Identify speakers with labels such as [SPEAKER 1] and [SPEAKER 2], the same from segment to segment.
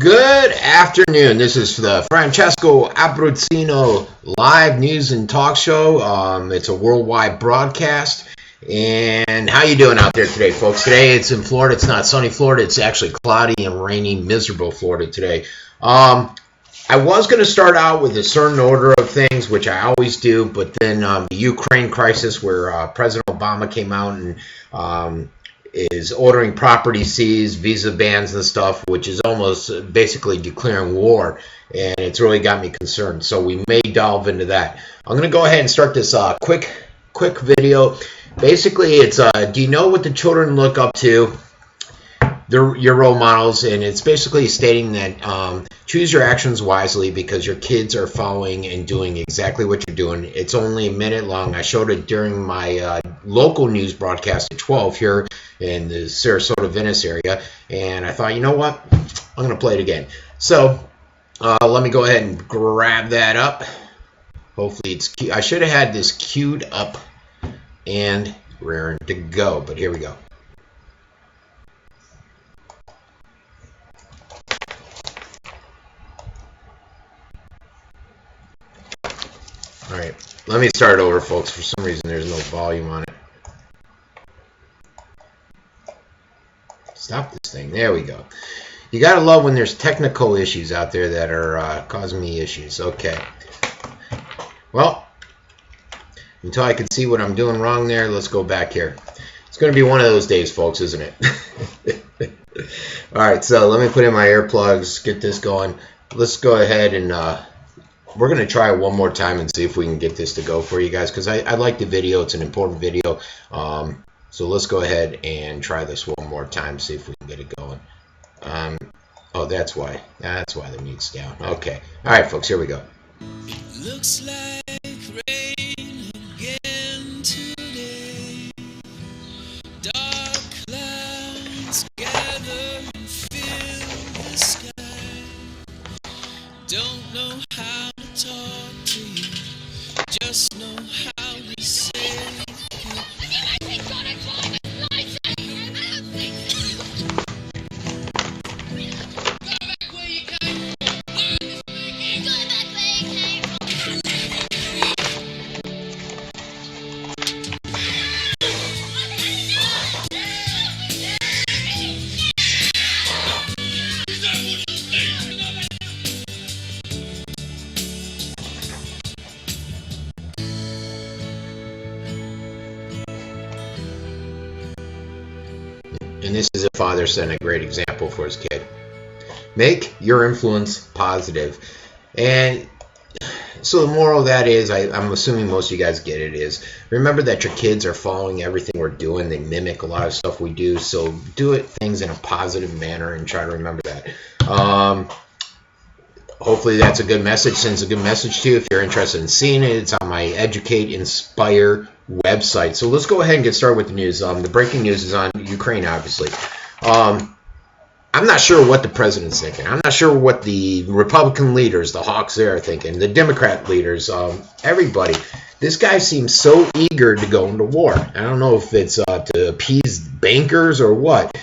[SPEAKER 1] Good afternoon. This is the Francesco Abbruzzino live news and talk show. It's a worldwide broadcast. And how you doing out there today, folks? Today it's in Florida. It's not sunny Florida. It's actually cloudy and rainy, miserable Florida today. I was going to start out with a certain order of things, which I always do, but then the Ukraine crisis where President Obama came out and is ordering property seized, visa bans and stuff, which is almost basically declaring war, and it's really got me concerned. So we may delve into that. I'm going to go ahead and start this quick video. Basically, it's do you know what the children look up to? They're your role models, and it's basically stating that choose your actions wisely because your kids are following and doing exactly what you're doing. It's only a minute long. I showed it during my local news broadcast at 12 here in the Sarasota, Venice area, and I thought, you know what? I'm going to play it again. So let me go ahead and grab that up. Hopefully it's cute. I should have had this queued up and raring to go, but here we go. All right, let me start over, folks. For some reason, there's no volume on it. Stop this thing. There we go. You got to love when there's technical issues out there that are causing me issues. Okay. Well, until I can see what I'm doing wrong there, let's go back here. It's going to be one of those days, folks, isn't it? All right, so let me put in my earplugs, get this going. Let's go ahead and we're going to try it one more time and see if we can get this to go for you guys, because I like the video. It's an important video. So let's go ahead and try this one more time, see if we can get it going. Oh, that's why. That's why the mute's down. Okay. All right, folks, here we go.
[SPEAKER 2] It looks like rain again today. Dark clouds gather and fill the sky. Don't know how to talk to you, just know how to say
[SPEAKER 1] And this is a father setting a great example for his kid. Make your influence positive. And so the moral of that is, I'm assuming most of you guys get it, is remember that your kids are following everything we're doing. They mimic a lot of stuff we do. So do things in a positive manner and try to remember that. Hopefully that's a good message, sends a good message to you. If you're interested in seeing it, it's on my Educate Inspire website. So let's go ahead and get started with the news. The breaking news is on Ukraine, obviously. I'm not sure what the president's thinking. I'm not sure what the Republican leaders, the hawks there, are thinking. The Democrat leaders, everybody. This guy seems so eager to go into war. I don't know if it's to appease bankers or what.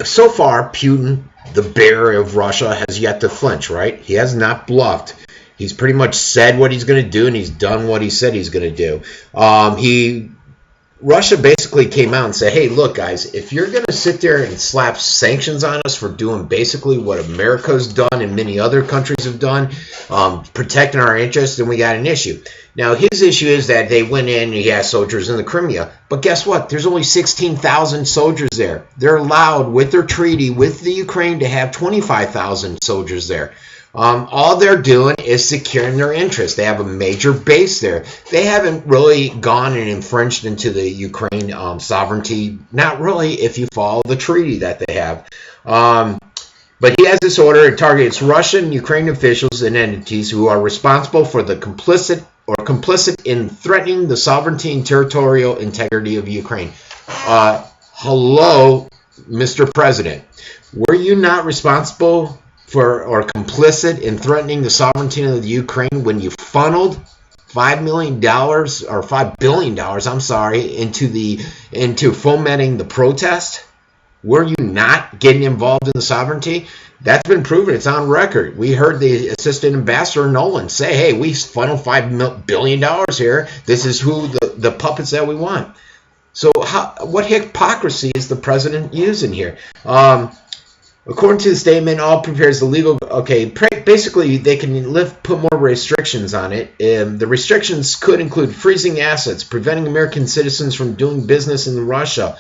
[SPEAKER 1] So far, Putin, the bear of Russia, has yet to flinch, right? He has not bluffed. He's pretty much said what he's going to do, and he's done what he said he's going to do. Russia basically came out and said, hey, look, guys, if you're going to sit there and slap sanctions on us for doing basically what America's done and many other countries have done, protecting our interests, then we got an issue. Now, his issue is that they went in and he has soldiers in the Crimea. But guess what? There's only 16,000 soldiers there. They're allowed, with their treaty with the Ukraine, to have 25,000 soldiers there. All they're doing is securing their interests. They have a major base there. They haven't really gone and infringed into the Ukraine sovereignty. Not really, if you follow the treaty that they have. But he has this order. It targets Russian, Ukrainian officials and entities who are responsible for the complicit in threatening the sovereignty and territorial integrity of Ukraine. Hello, Mr. President. Were you not responsible for or complicit in threatening the sovereignty of the Ukraine when you funneled $5 million or $5 billion, I'm sorry, into fomenting the protest? Were you not getting involved in the sovereignty? That's been proven. It's on record. We heard the Assistant Ambassador Nolan say, hey, we funneled $5 billion here. This is who the puppets that we want. So what hypocrisy is the president using here? According to the statement, all prepares the legal. Okay, basically they can put more restrictions on it. The restrictions could include freezing assets, preventing American citizens from doing business in Russia.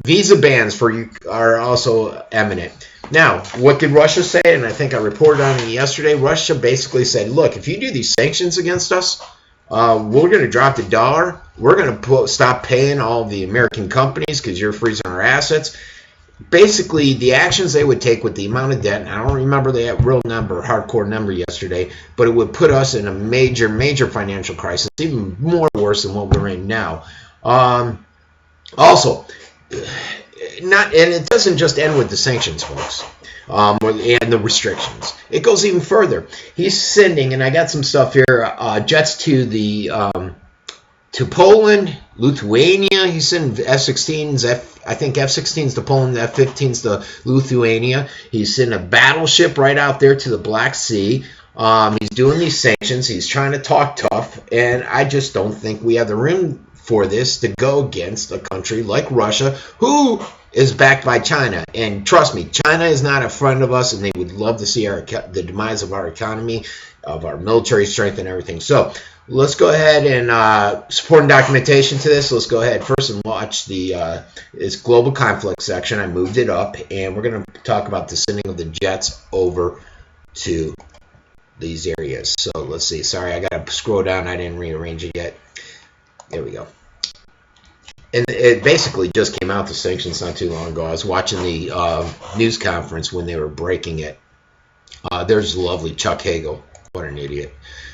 [SPEAKER 1] Visa bans are also imminent. Now, what did Russia say? And I think I reported on it yesterday. Russia basically said, look, if you do these sanctions against us, we're going to drop the dollar. We're going to stop paying all the American companies because you're freezing our assets. Basically, the actions they would take with the amount of debt, and I don't remember the real number, hardcore number yesterday, but it would put us in a major, major financial crisis, even more worse than what we're in now. Also, and it doesn't just end with the sanctions, folks, and the restrictions. It goes even further. He's sending, and I got some stuff here, jets to to Poland, Lithuania. He's sending F-16s, I think F-16s to Poland, F-15s to Lithuania. He's sending a battleship right out there to the Black Sea. He's doing these sanctions. He's trying to talk tough, and I just don't think we have the room for this to go against a country like Russia, who is backed by China. And trust me, China is not a friend of us, and they would love to see the demise of our economy, of our military strength and everything. So let's go ahead and supporting documentation to this. Let's go ahead first and watch this global conflict section. I moved it up, and we're going to talk about the sending of the jets over to these areas. So let's see. Sorry, I got to scroll down. I didn't rearrange it yet. There we go. And it basically just came out, the sanctions, not too long ago. I was watching the news conference when they were breaking it. There's lovely Chuck Hagel. What an idiot.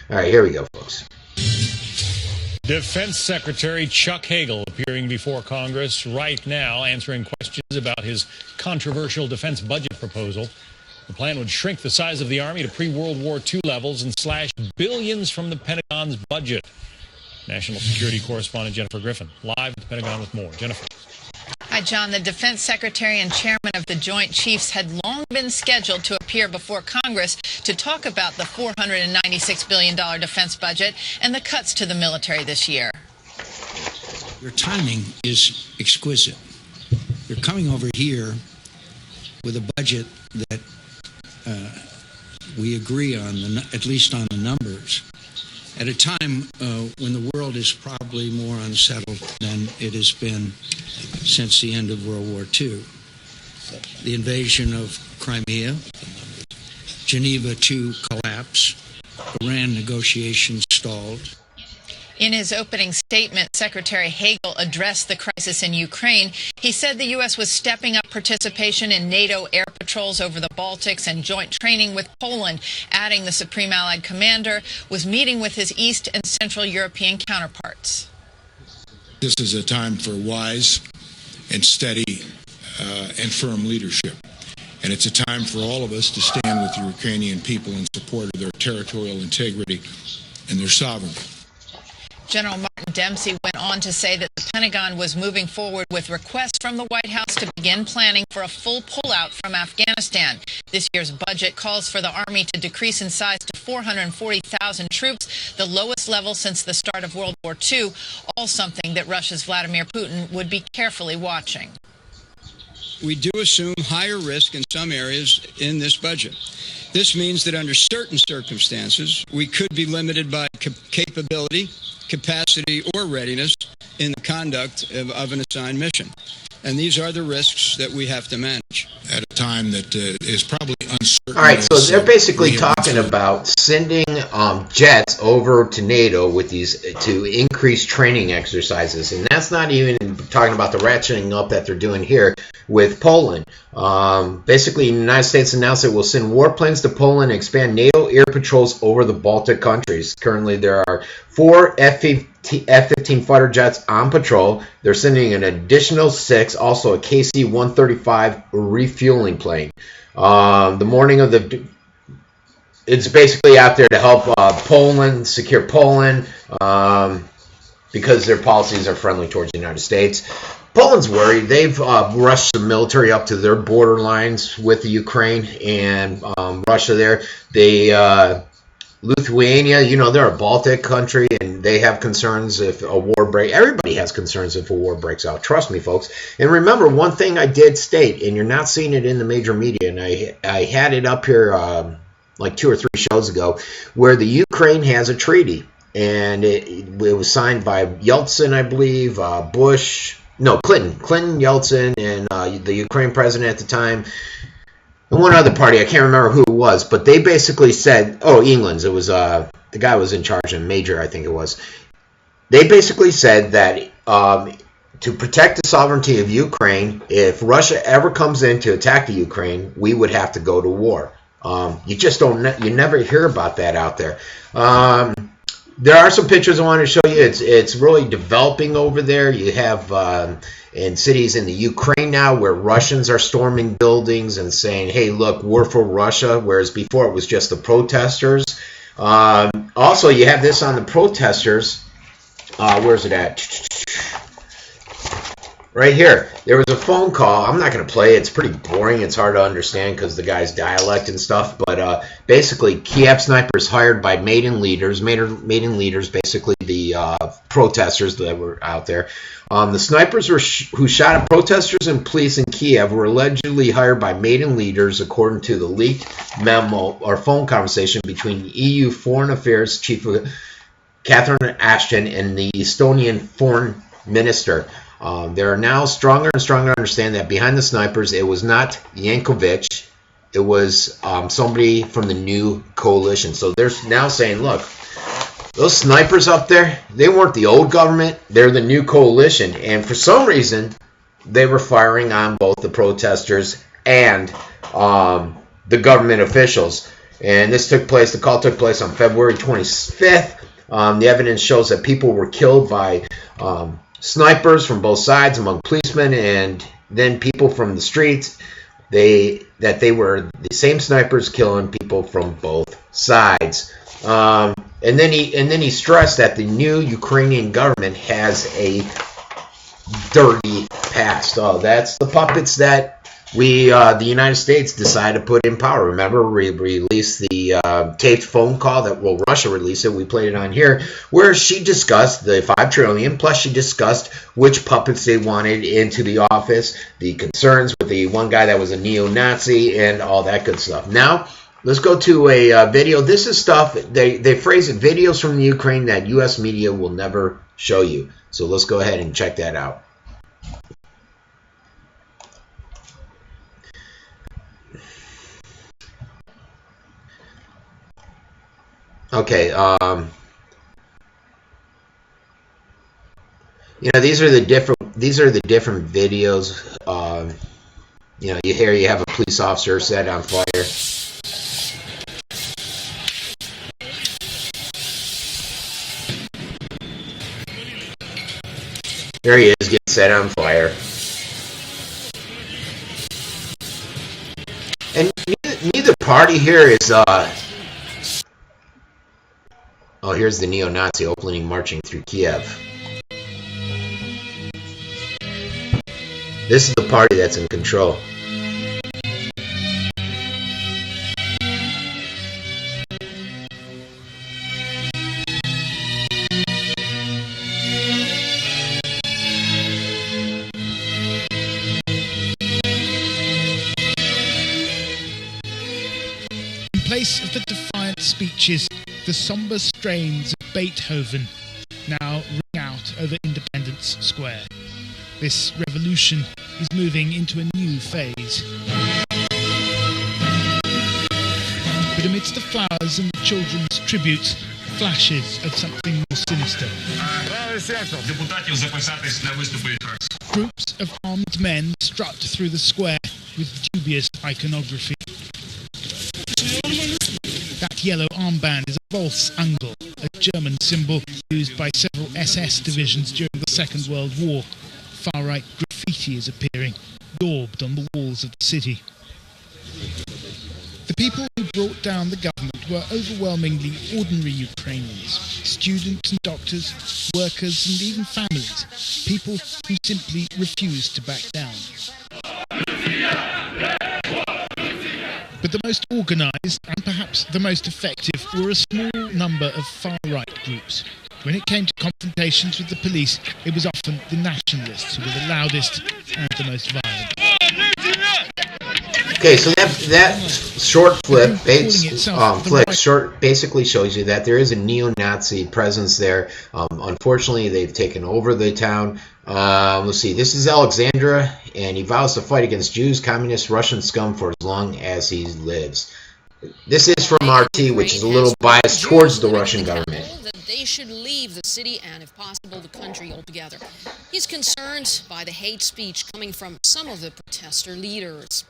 [SPEAKER 1] All right, here we go, folks.
[SPEAKER 3] Defense Secretary Chuck Hagel appearing before Congress right now, answering questions about his controversial defense budget proposal. The plan would shrink the size of the Army to pre-World War II levels and slash billions from the Pentagon's budget. National Security Correspondent Jennifer Griffin, live at the Pentagon with more. Jennifer.
[SPEAKER 4] Hi, John. The Defense Secretary and Chairman of the Joint Chiefs had long been scheduled to appear before Congress to talk about the $496 billion defense budget and the cuts to the military this year.
[SPEAKER 5] Your timing is exquisite. You're coming over here with a budget that we agree on, at least on the numbers, at a time when the world is probably more unsettled than it has been since the end of World War II. The invasion of Crimea, Geneva II collapse, Iran negotiations stalled.
[SPEAKER 4] In his opening statement, Secretary Hagel addressed the crisis in Ukraine. He said the U.S. was stepping up participation in NATO air patrols over the Baltics and joint training with Poland, adding the Supreme Allied Commander was meeting with his East and Central European counterparts.
[SPEAKER 6] This is a time for wise and steady and firm leadership. And it's a time for all of us to stand with the Ukrainian people in support of their territorial integrity and their sovereignty.
[SPEAKER 4] General Martin Dempsey went on to say that the Pentagon was moving forward with requests from the White House to begin planning for a full pullout from Afghanistan. This year's budget calls for the Army to decrease in size to 440,000 troops, the lowest level since the start of World War II, all something that Russia's Vladimir Putin would be carefully watching.
[SPEAKER 5] We do assume higher risk in some areas in this budget. This means that under certain circumstances, we could be limited by capability, capacity, or readiness in the conduct of an assigned mission. And these are the risks that we have to manage.
[SPEAKER 6] At a time that is probably uncertain.
[SPEAKER 1] All right, so they're basically talking about sending jets over to NATO with these to increase training exercises, and that's not even talking about the ratcheting up that they're doing here with Poland. Basically, the United States announced it will send warplanes to Poland and expand NATO air patrols over the Baltic countries. Currently, there are 4 F-15 fighter jets on patrol. They're sending an additional 6, also a KC-135 refueling plane. The morning of it's basically out there to help Poland, secure Poland. because their policies are friendly towards the United States. Poland's worried. They've rushed the military up to their border lines with the Ukraine and Russia there. Lithuania, they're a Baltic country, and they have concerns if a war breaks. Everybody has concerns if a war breaks out. Trust me, folks. And remember, one thing I did state, and you're not seeing it in the major media, and I had it up here like 2 or 3 shows ago, where the Ukraine has a treaty, and it was signed by Yeltsin, I believe, Clinton, Yeltsin, and the Ukraine president at the time. And one other party, I can't remember who it was, but they basically said, England's, it was, the guy was in charge, a major, I think it was. They basically said that to protect the sovereignty of Ukraine, if Russia ever comes in to attack the Ukraine, we would have to go to war. You never hear about that out there. There are some pictures I want to show you. It's really developing over there. You have in cities in the Ukraine now where Russians are storming buildings and saying, hey, look, we're for Russia, whereas before it was just the protesters. Also, you have this on the protesters. Where's it at? Right here. There was a phone call. I'm not going to play it. It's pretty boring. It's hard to understand because the guy's dialect and stuff. But basically, Kiev snipers hired by Maidan leaders, basically the protesters that were out there. The snipers who shot at protesters and police in Kiev were allegedly hired by Maidan leaders, according to the leaked memo or phone conversation between EU Foreign Affairs Chief Catherine Ashton and the Estonian Foreign Minister. There are now stronger and stronger to understand that behind the snipers, it was not Yankovic, it was somebody from the new coalition. So they're now saying, look, those snipers up there, they weren't the old government, they're the new coalition. And for some reason, they were firing on both the protesters and the government officials. And the call took place on February 25th. The evidence shows that people were killed by snipers from both sides among policemen, and then people from the streets. They were the same snipers killing people from both sides. And then he stressed that the new Ukrainian government has a dirty past. That's the puppets that the United States decided to put in power. Remember, we released the taped phone call Russia released it. We played it on here, where she discussed the $5 trillion, plus she discussed which puppets they wanted into the office, the concerns with the one guy that was a neo-Nazi, and all that good stuff. Now, let's go to a video. This is stuff, they phrase it, videos from the Ukraine that U.S. media will never show you. So let's go ahead and check that out. Okay, these are the different videos. You have a police officer set on fire. There he is, getting set on fire. And neither party here is oh, here's the neo-Nazi opening marching through Kiev. This is the party that's in control.
[SPEAKER 7] In place of the defiant speeches, the somber strains of Beethoven now ring out over Independence Square. This revolution is moving into a new phase. But amidst the flowers and the children's tributes, flashes of something more sinister. Groups of armed men strut through the square with dubious iconography. That yellow armband is a false angle, a German symbol used by several SS divisions during the Second World War. Far-right graffiti is appearing, daubed on the walls of the city. The people who brought down the government were overwhelmingly ordinary Ukrainians, students and doctors, workers and even families, people who simply refused to back down. But the most organised and perhaps the most effective were a small number of far-right groups. When it came to confrontations with the police, it was often the nationalists who were the loudest and the most violent.
[SPEAKER 1] Okay, so that short basically shows you that there is a neo-Nazi presence there. Unfortunately, they've taken over the town. Let's see. This is Alexandra, and he vows to fight against Jews, communist Russian scum for as long as he lives. This is from RT, which is a little biased towards the Russian government.
[SPEAKER 8] That they should leave the city and, if possible, the country altogether. He's concerned by the hate speech coming from some of the protester leaders.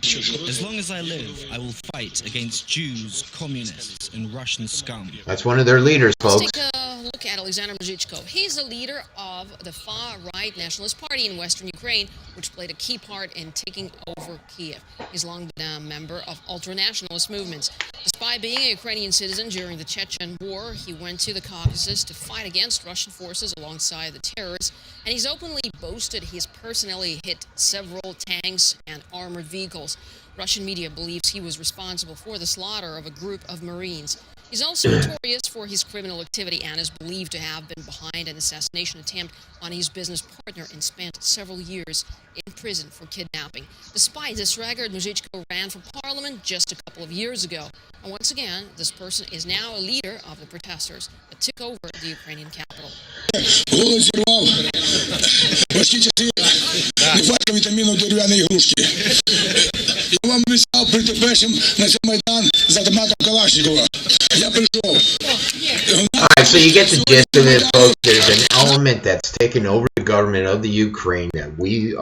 [SPEAKER 9] As long as I live, I will fight against Jews, communists, and Russian scum.
[SPEAKER 1] That's one of their leaders, folks.
[SPEAKER 8] Let's take a look at Alexander Muzhichko. He's the leader of the far-right Nationalist Party in western Ukraine, which played a key part in taking over Kiev. He's long been a member of ultra-nationalist movements. Despite being a Ukrainian citizen during the Chechen War, he went to the Caucasus to fight against Russian forces alongside the terrorists, and he's openly boasted he's personally hit several tanks and armored vehicles. Russian media believes he was responsible for the slaughter of a group of Marines. He's also notorious for his criminal activity and is believed to have been behind an assassination attempt on his business partner and spent several years in prison for kidnapping. Despite this record, Muzhichko ran for parliament just a couple of years ago. And once again, this person is now a leader of the protesters that took over the Ukrainian capital.
[SPEAKER 1] Alright, so you get the gist of it, folks. There's an element that's taken over the government of the Ukraine that we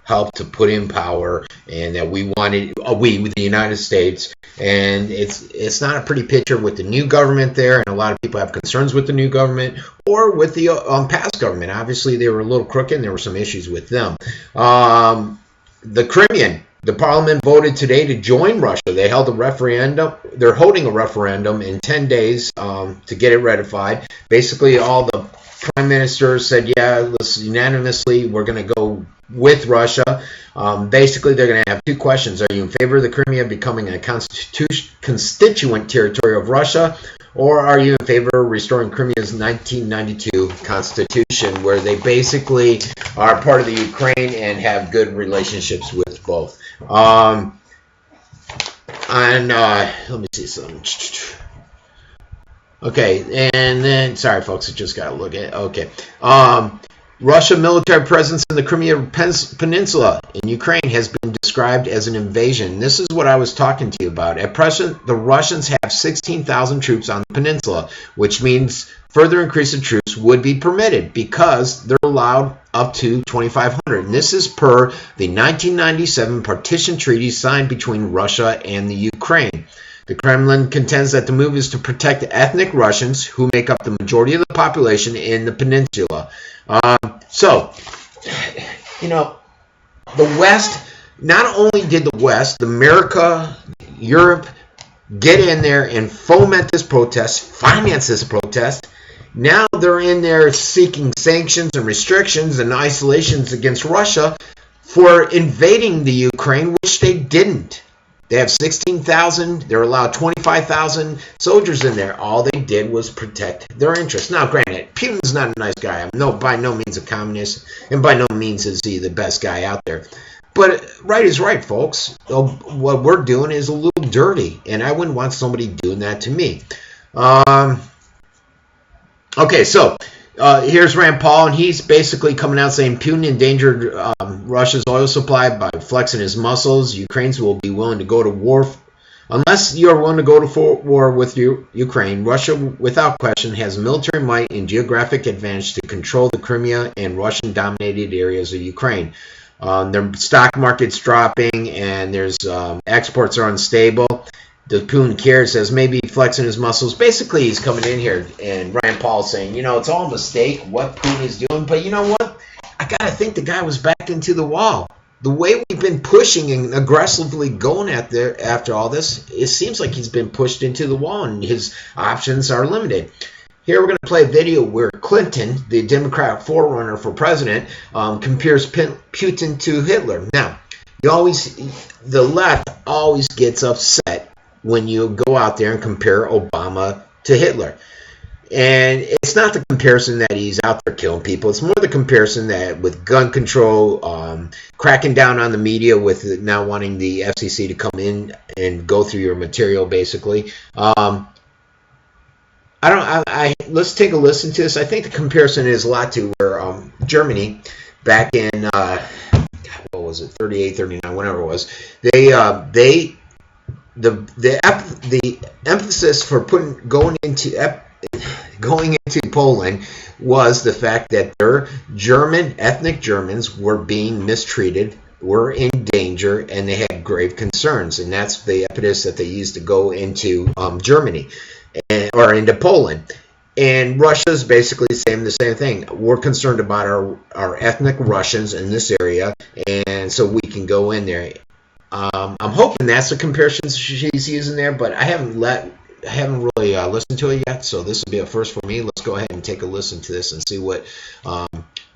[SPEAKER 1] helped to put in power, and that we wanted, the United States, and it's not a pretty picture with the new government there, and a lot of people have concerns with the new government or with the past government. Obviously, they were a little crooked, and there were some issues with them. The Crimean. The parliament voted today to join Russia. They held a referendum. They're holding a referendum in 10 days to get it ratified. Basically, all the prime ministers said, yeah, let's unanimously, we're going to go with Russia. Basically, they're going to have two questions. Are you in favor of the Crimea becoming a constituent territory of Russia? Or are you in favor of restoring Crimea's 1992 constitution, where they basically are part of the Ukraine and have good relationships with both? Let me see something. Okay, and then, sorry folks, I just got to look at it. Okay. Russian military presence in the Crimea Peninsula in Ukraine has been described as an invasion. This is what I was talking to you about. At present, the Russians have 16,000 troops on the peninsula, which means further increase of troops would be permitted because they're allowed up to 2,500. And this is per the 1997 partition treaty signed between Russia and the Ukraine. The Kremlin contends that the move is to protect ethnic Russians who make up the majority of the population in the peninsula. So, you know, the West, not only did the West, America, Europe, get in there and foment this protest, finance this protest. Now they're in there seeking sanctions and restrictions and isolations against Russia for invading the Ukraine, which they didn't. They have 16,000. They're allowed 25,000 soldiers in there. All they did was protect their interests. Now, granted, Putin's not a nice guy. By no means a communist, and by no means is he the best guy out there. But right is right, folks. What we're doing is a little dirty, and I wouldn't want somebody doing that to me. Okay, so here's Rand Paul, and he's basically coming out saying Putin endangered Russia's oil supply by flexing his muscles. Ukrainians will be willing to go to war. Unless you're willing to go to war with Ukraine, Russia, without question, has military might and geographic advantage to control the Crimea and Russian-dominated areas of Ukraine. Their stock market's dropping, and there's exports are unstable. The Putin cares, says maybe flexing his muscles. Basically, he's coming in here, and Rand Paul's saying, it's all a mistake what Putin is doing. But you know what? I got to think the guy was backed into the wall. the way we've been pushing and aggressively going after all this, it seems like he's been pushed into the wall and his options are limited. Here we're going to play a video where Clinton, the Democrat forerunner for president, compares Putin to Hitler. Now, the left always gets upset when you go out there and compare Obama to Hitler. And it's not the comparison that he's out there killing people. It's more the comparison that with gun control, cracking down on the media with now wanting the FCC to come in and go through your material, basically. Let's take a listen to this. I think the comparison is a lot to where Germany, back in, what was it, 38, 39, whatever it was, the emphasis for going into Poland was the fact that their ethnic Germans were being mistreated, were in danger, and they had grave concerns. And that's the impetus that they used to go into Germany or into Poland. And Russia's basically saying the same thing. We're concerned about our ethnic Russians in this area, and so we can go in there. I'm hoping that's the comparison she's using there, but I haven't really listened to it yet, so this will be a first for me. Let's go ahead and take a listen to this and see what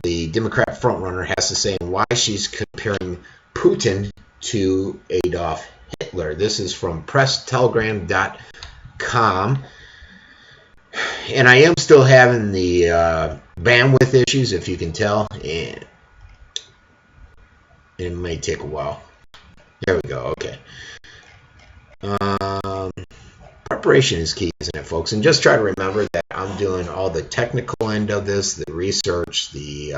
[SPEAKER 1] the Democrat frontrunner has to say and why she's comparing Putin to Adolf Hitler. This is from PressTelegram.com. And I am still having the bandwidth issues, if you can tell, and it may take a while. There we go. Okay. Preparation is key, isn't it, folks? And just try to remember that I'm doing all the technical end of this, the research, the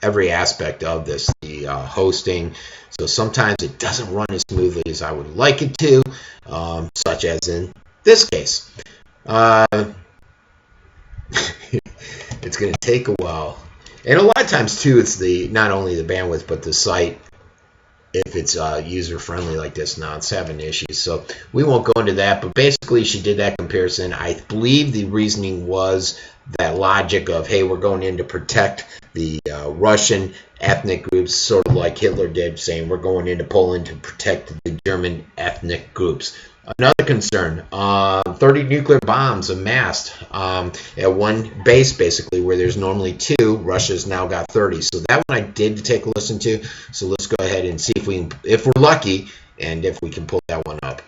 [SPEAKER 1] every aspect of this, the hosting. So sometimes it doesn't run as smoothly as I would like it to, such as in this case. It's going to take a while, and a lot of times too, it's not only the bandwidth but the site. If it's user friendly like this, now it's having issues, so we won't go into that. But basically, she did that comparison. I believe the reasoning was that logic of, hey, we're going in to protect the Russian ethnic groups, sort of like Hitler did, saying we're going into Poland to protect the German ethnic groups. Another concern, 30 nuclear bombs amassed at one base, basically, where there's normally 2. Russia's now got 30. So that one I did take a listen to. So let's go ahead and see if we're lucky, and if we can pull that one up.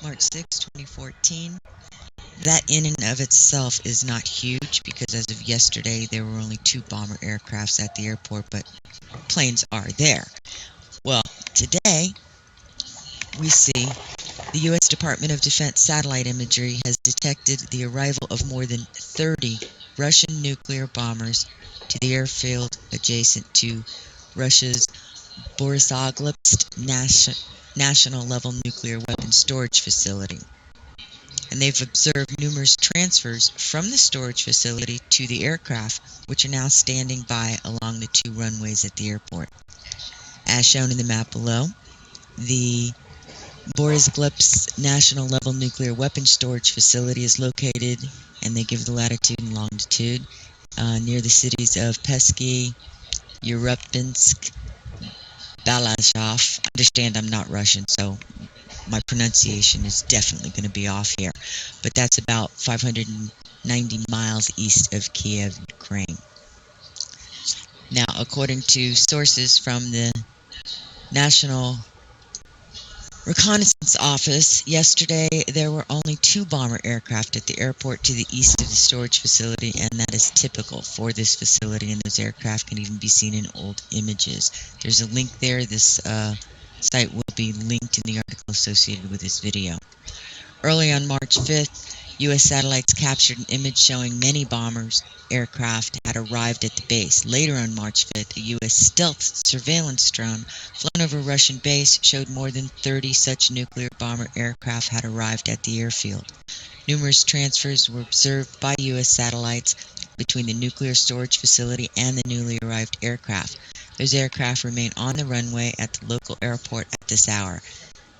[SPEAKER 10] March 6, 2014. That in and of itself is not huge, because as of yesterday, there were only 2 bomber aircrafts at the airport, but planes are there. Well, today we see the U.S. Department of Defense satellite imagery has detected the arrival of more than 30 Russian nuclear bombers to the airfield adjacent to Russia's Borisovsk National Level Nuclear Weapons Storage Facility. And they've observed numerous transfers from the storage facility to the aircraft, which are now standing by along the 2 runways at the airport. As shown in the map below, the Borisovsk National Level Nuclear Weapons Storage Facility is located, and they give the latitude and longitude, near the cities of Pesky, Urupinsk, Balashov. Understand I'm not Russian, so my pronunciation is definitely going to be off here. But that's about 590 miles east of Kiev, Ukraine. Now, according to sources from the National Reconnaissance Office, yesterday there were only 2 bomber aircraft at the airport to the east of the storage facility, and that is typical for this facility, and those aircraft can even be seen in old images. There's a link there. This site will be linked in the article associated with this video. Early on March 5th, U.S. satellites captured an image showing many bombers aircraft had arrived at the base. Later on March 5th, a U.S. stealth surveillance drone flown over a Russian base showed more than 30 such nuclear bomber aircraft had arrived at the airfield. Numerous transfers were observed by U.S. satellites between the nuclear storage facility and the newly arrived aircraft. Those aircraft remain on the runway at the local airport at this hour.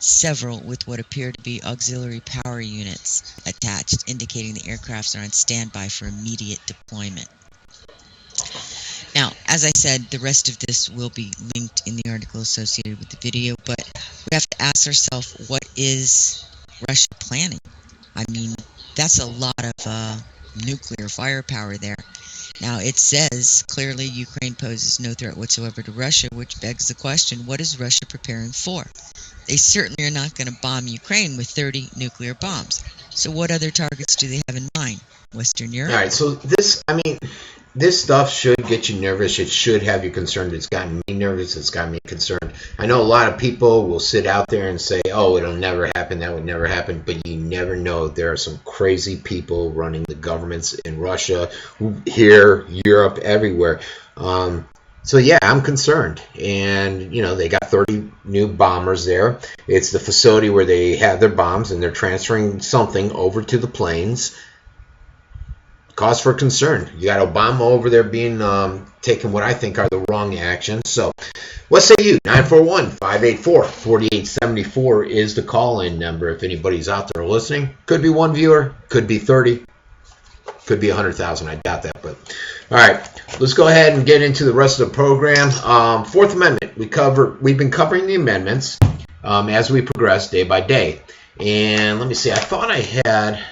[SPEAKER 10] Several with what appear to be auxiliary power units attached, indicating the aircrafts are on standby for immediate deployment. As I said, the rest of this will be linked in the article associated with the video, but we have to ask ourselves, what is Russia planning? I mean, that's a lot of nuclear firepower there. Now, it says clearly Ukraine poses no threat whatsoever to Russia, which begs the question, what is Russia preparing for? They certainly are not going to bomb Ukraine with 30 nuclear bombs. So what other targets do they have in mind? Western Europe?
[SPEAKER 1] All right, so this stuff should get you nervous. It should have you concerned. It's gotten me nervous. It's got me concerned. I know a lot of people will sit out there and say, oh, it'll never happen. That would never happen. But you never know. There are some crazy people running the governments in Russia, here, Europe, everywhere. So, yeah, I'm concerned. And, you know, they got 30 new bombers there. It's the facility where they have their bombs, and they're transferring something over to the planes. Cause for concern. You got Obama over there being taking what I think are the wrong actions. So, what say you? 941-584-4874 is the call-in number if anybody's out there listening. Could be one viewer, could be 30, could be 100,000. I doubt that, but all right. Let's go ahead and get into the rest of the program. Fourth Amendment. We've been covering the amendments as we progress day by day. And let me see. I thought I had.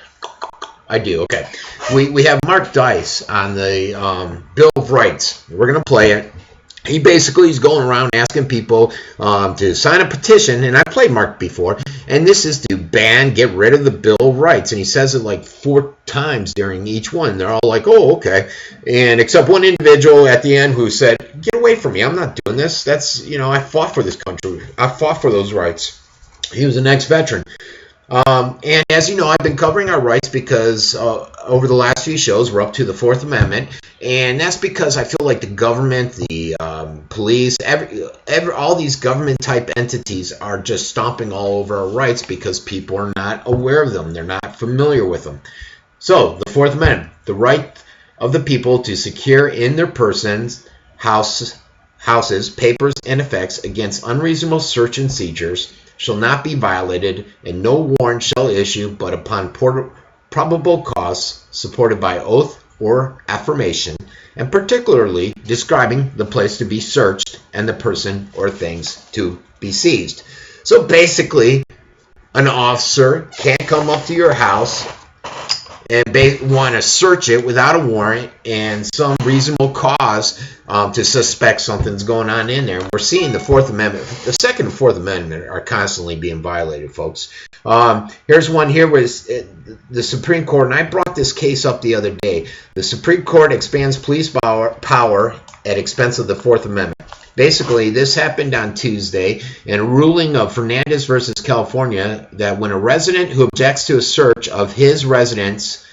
[SPEAKER 1] I do. Okay. We have Mark Dice on the Bill of Rights. We're going to play it. He basically is going around asking people to sign a petition, and I played Mark before, and this is to get rid of the Bill of Rights, and he says it like 4 times during each one. They're all like, oh, okay, and except one individual at the end who said, get away from me, I'm not doing this. That's, you know, I fought for this country. I fought for those rights. He was an ex-veteran. And as you know, I've been covering our rights because over the last few shows, we're up to the Fourth Amendment, and that's because I feel like the government, the police, all these government-type entities are just stomping all over our rights because people are not aware of them. They're not familiar with them. So, the Fourth Amendment, the right of the people to secure in their persons, houses, papers, and effects against unreasonable search and seizures shall not be violated, and no warrant shall issue but upon probable cause supported by oath or affirmation, and particularly describing the place to be searched and the person or things to be seized. So basically, an officer can't come up to your house and want to search it without a warrant and some reasonable cause to suspect something's going on in there. And we're seeing the Fourth Amendment, the Second and Fourth Amendment are constantly being violated, folks. Here's one here where the Supreme Court, and I brought this case up the other day. The Supreme Court expands police power at expense of the Fourth Amendment. Basically, this happened on Tuesday in a ruling of Fernandez versus California that when a resident who objects to a search of his residence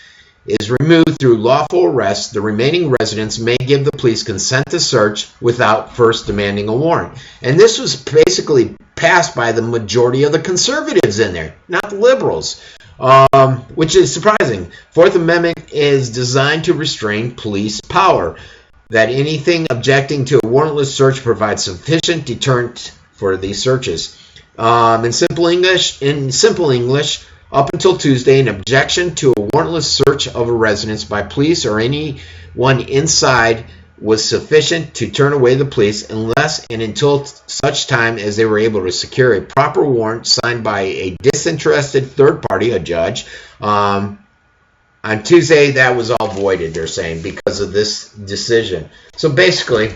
[SPEAKER 1] is removed through lawful arrest, the remaining residents may give the police consent to search without first demanding a warrant. And this was basically passed by the majority of the conservatives in there, not the liberals, which is surprising. Fourth Amendment is designed to restrain police power. That anything objecting to a warrantless search provides sufficient deterrent for these searches. In simple English, up until Tuesday, an objection to a warrantless search of a residence by police or anyone inside was sufficient to turn away the police unless and until such time as they were able to secure a proper warrant signed by a disinterested third party, a judge. On Tuesday, that was all voided, they're saying, because of this decision. So basically,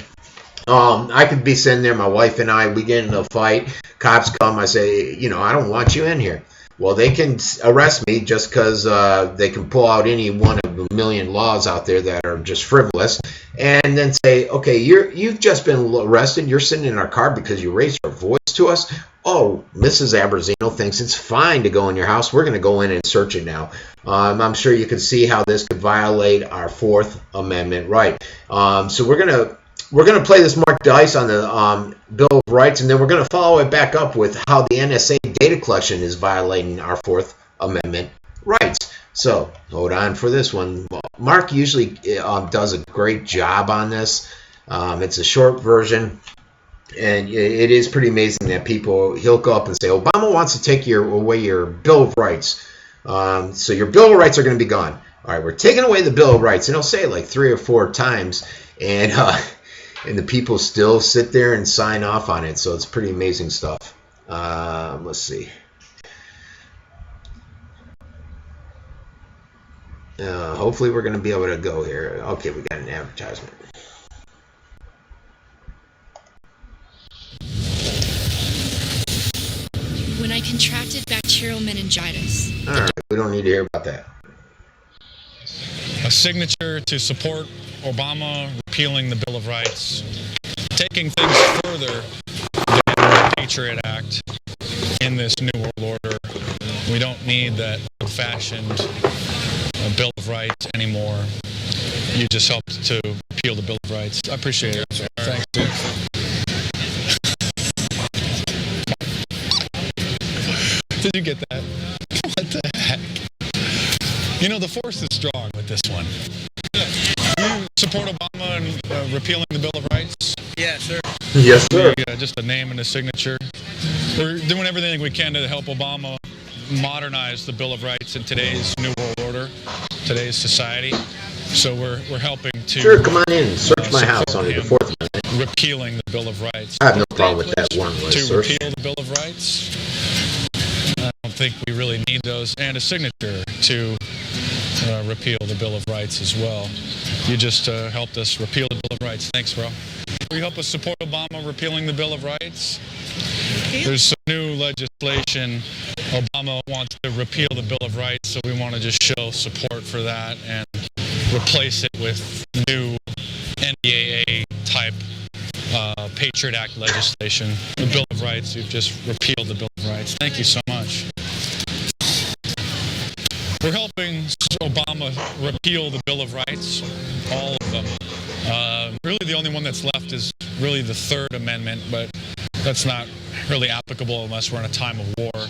[SPEAKER 1] I could be sitting there, my wife and I, we get in a fight, cops come, I say, you know, I don't want you in here. Well, they can arrest me just because they can pull out any one of a million laws out there that are just frivolous, and then say, okay, you've just been arrested, you're sitting in our car because you raised your voice to us. Oh, Mrs. Abbruzzino thinks it's fine to go in your house. We're going to go in and search it now. I'm sure you can see how this could violate our Fourth Amendment right. So we're going to play this Mark Dice on the Bill of Rights, and then we're going to follow it back up with how the NSA data collection is violating our Fourth Amendment rights. So hold on for this one. Mark usually does a great job on this. It's a short version. And it is pretty amazing that he'll go up and say, Obama wants to take away your Bill of Rights. So your Bill of Rights are going to be gone. All right, we're taking away the Bill of Rights. And he'll say it like 3 or 4 times. And and the people still sit there and sign off on it. So it's pretty amazing stuff. Let's see. Hopefully we're going to be able to go here. Okay, we got an advertisement.
[SPEAKER 11] When I contracted bacterial meningitis.
[SPEAKER 1] All right, we don't need to hear about that.
[SPEAKER 3] A signature to support Obama repealing the Bill of Rights, taking things further than the Patriot Act in this New World Order. We don't need that old-fashioned Bill of Rights anymore. You just helped to repeal the Bill of Rights. I appreciate it. Thanks, dude. Did you get that? What the heck? You know, the force is strong with this one. You support Obama and repealing the Bill of Rights?
[SPEAKER 12] Yeah, sure.
[SPEAKER 1] Yes, sir.
[SPEAKER 3] Just a name and a signature. We're doing everything we can to help Obama modernize the Bill of Rights in today's New World Order, today's society. So we're helping to...
[SPEAKER 1] Sure, come on in. Search my house under the Fourth Amendment.
[SPEAKER 3] Repealing the Bill of Rights.
[SPEAKER 1] I have no problem with that one list,
[SPEAKER 3] To
[SPEAKER 1] sir.
[SPEAKER 3] repeal the Bill of Rights. I don't think we really need those. And a signature to repeal the Bill of Rights as well. You just helped us repeal the Bill of Rights. Thanks, bro. Will you help us support Obama repealing the Bill of Rights? There's some new legislation. Obama wants to repeal the Bill of Rights, so we want to just show support for that and replace it with new NDAA-type Patriot Act legislation. The Bill of Rights, you've just repealed the Bill of Rights. Thank you so much. We're helping Obama repeal the Bill of Rights, all of them. Really the only one that's left is really the Third Amendment, but that's not really applicable unless we're in a time of war.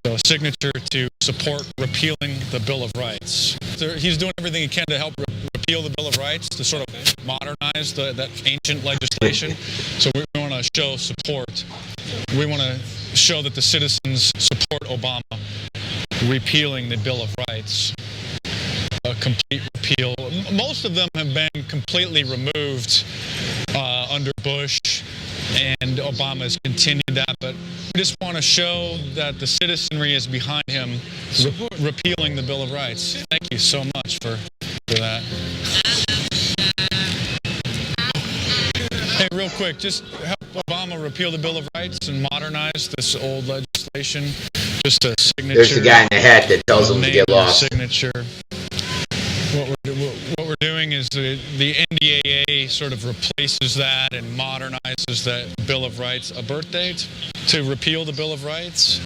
[SPEAKER 3] So a signature to support repealing the Bill of Rights. He's doing everything he can to help repeal the Bill of Rights, to sort of modernize that ancient legislation. So we want to show support. We want to show that the citizens support Obama repealing the Bill of Rights. A complete repeal. Most of them have been completely removed under Bush, and Obama has continued that, but we just want to show that the citizenry is behind him repealing the Bill of Rights. Thank you so much for that. Hey, real quick, just help Obama repeal the Bill of Rights and modernize this old legislation. Just a signature.
[SPEAKER 1] There's the guy in the hat that tells them to get lost.
[SPEAKER 3] Signature. What we're doing is the NDAA sort of replaces that and modernizes that Bill of Rights. A birth date to repeal the Bill of Rights.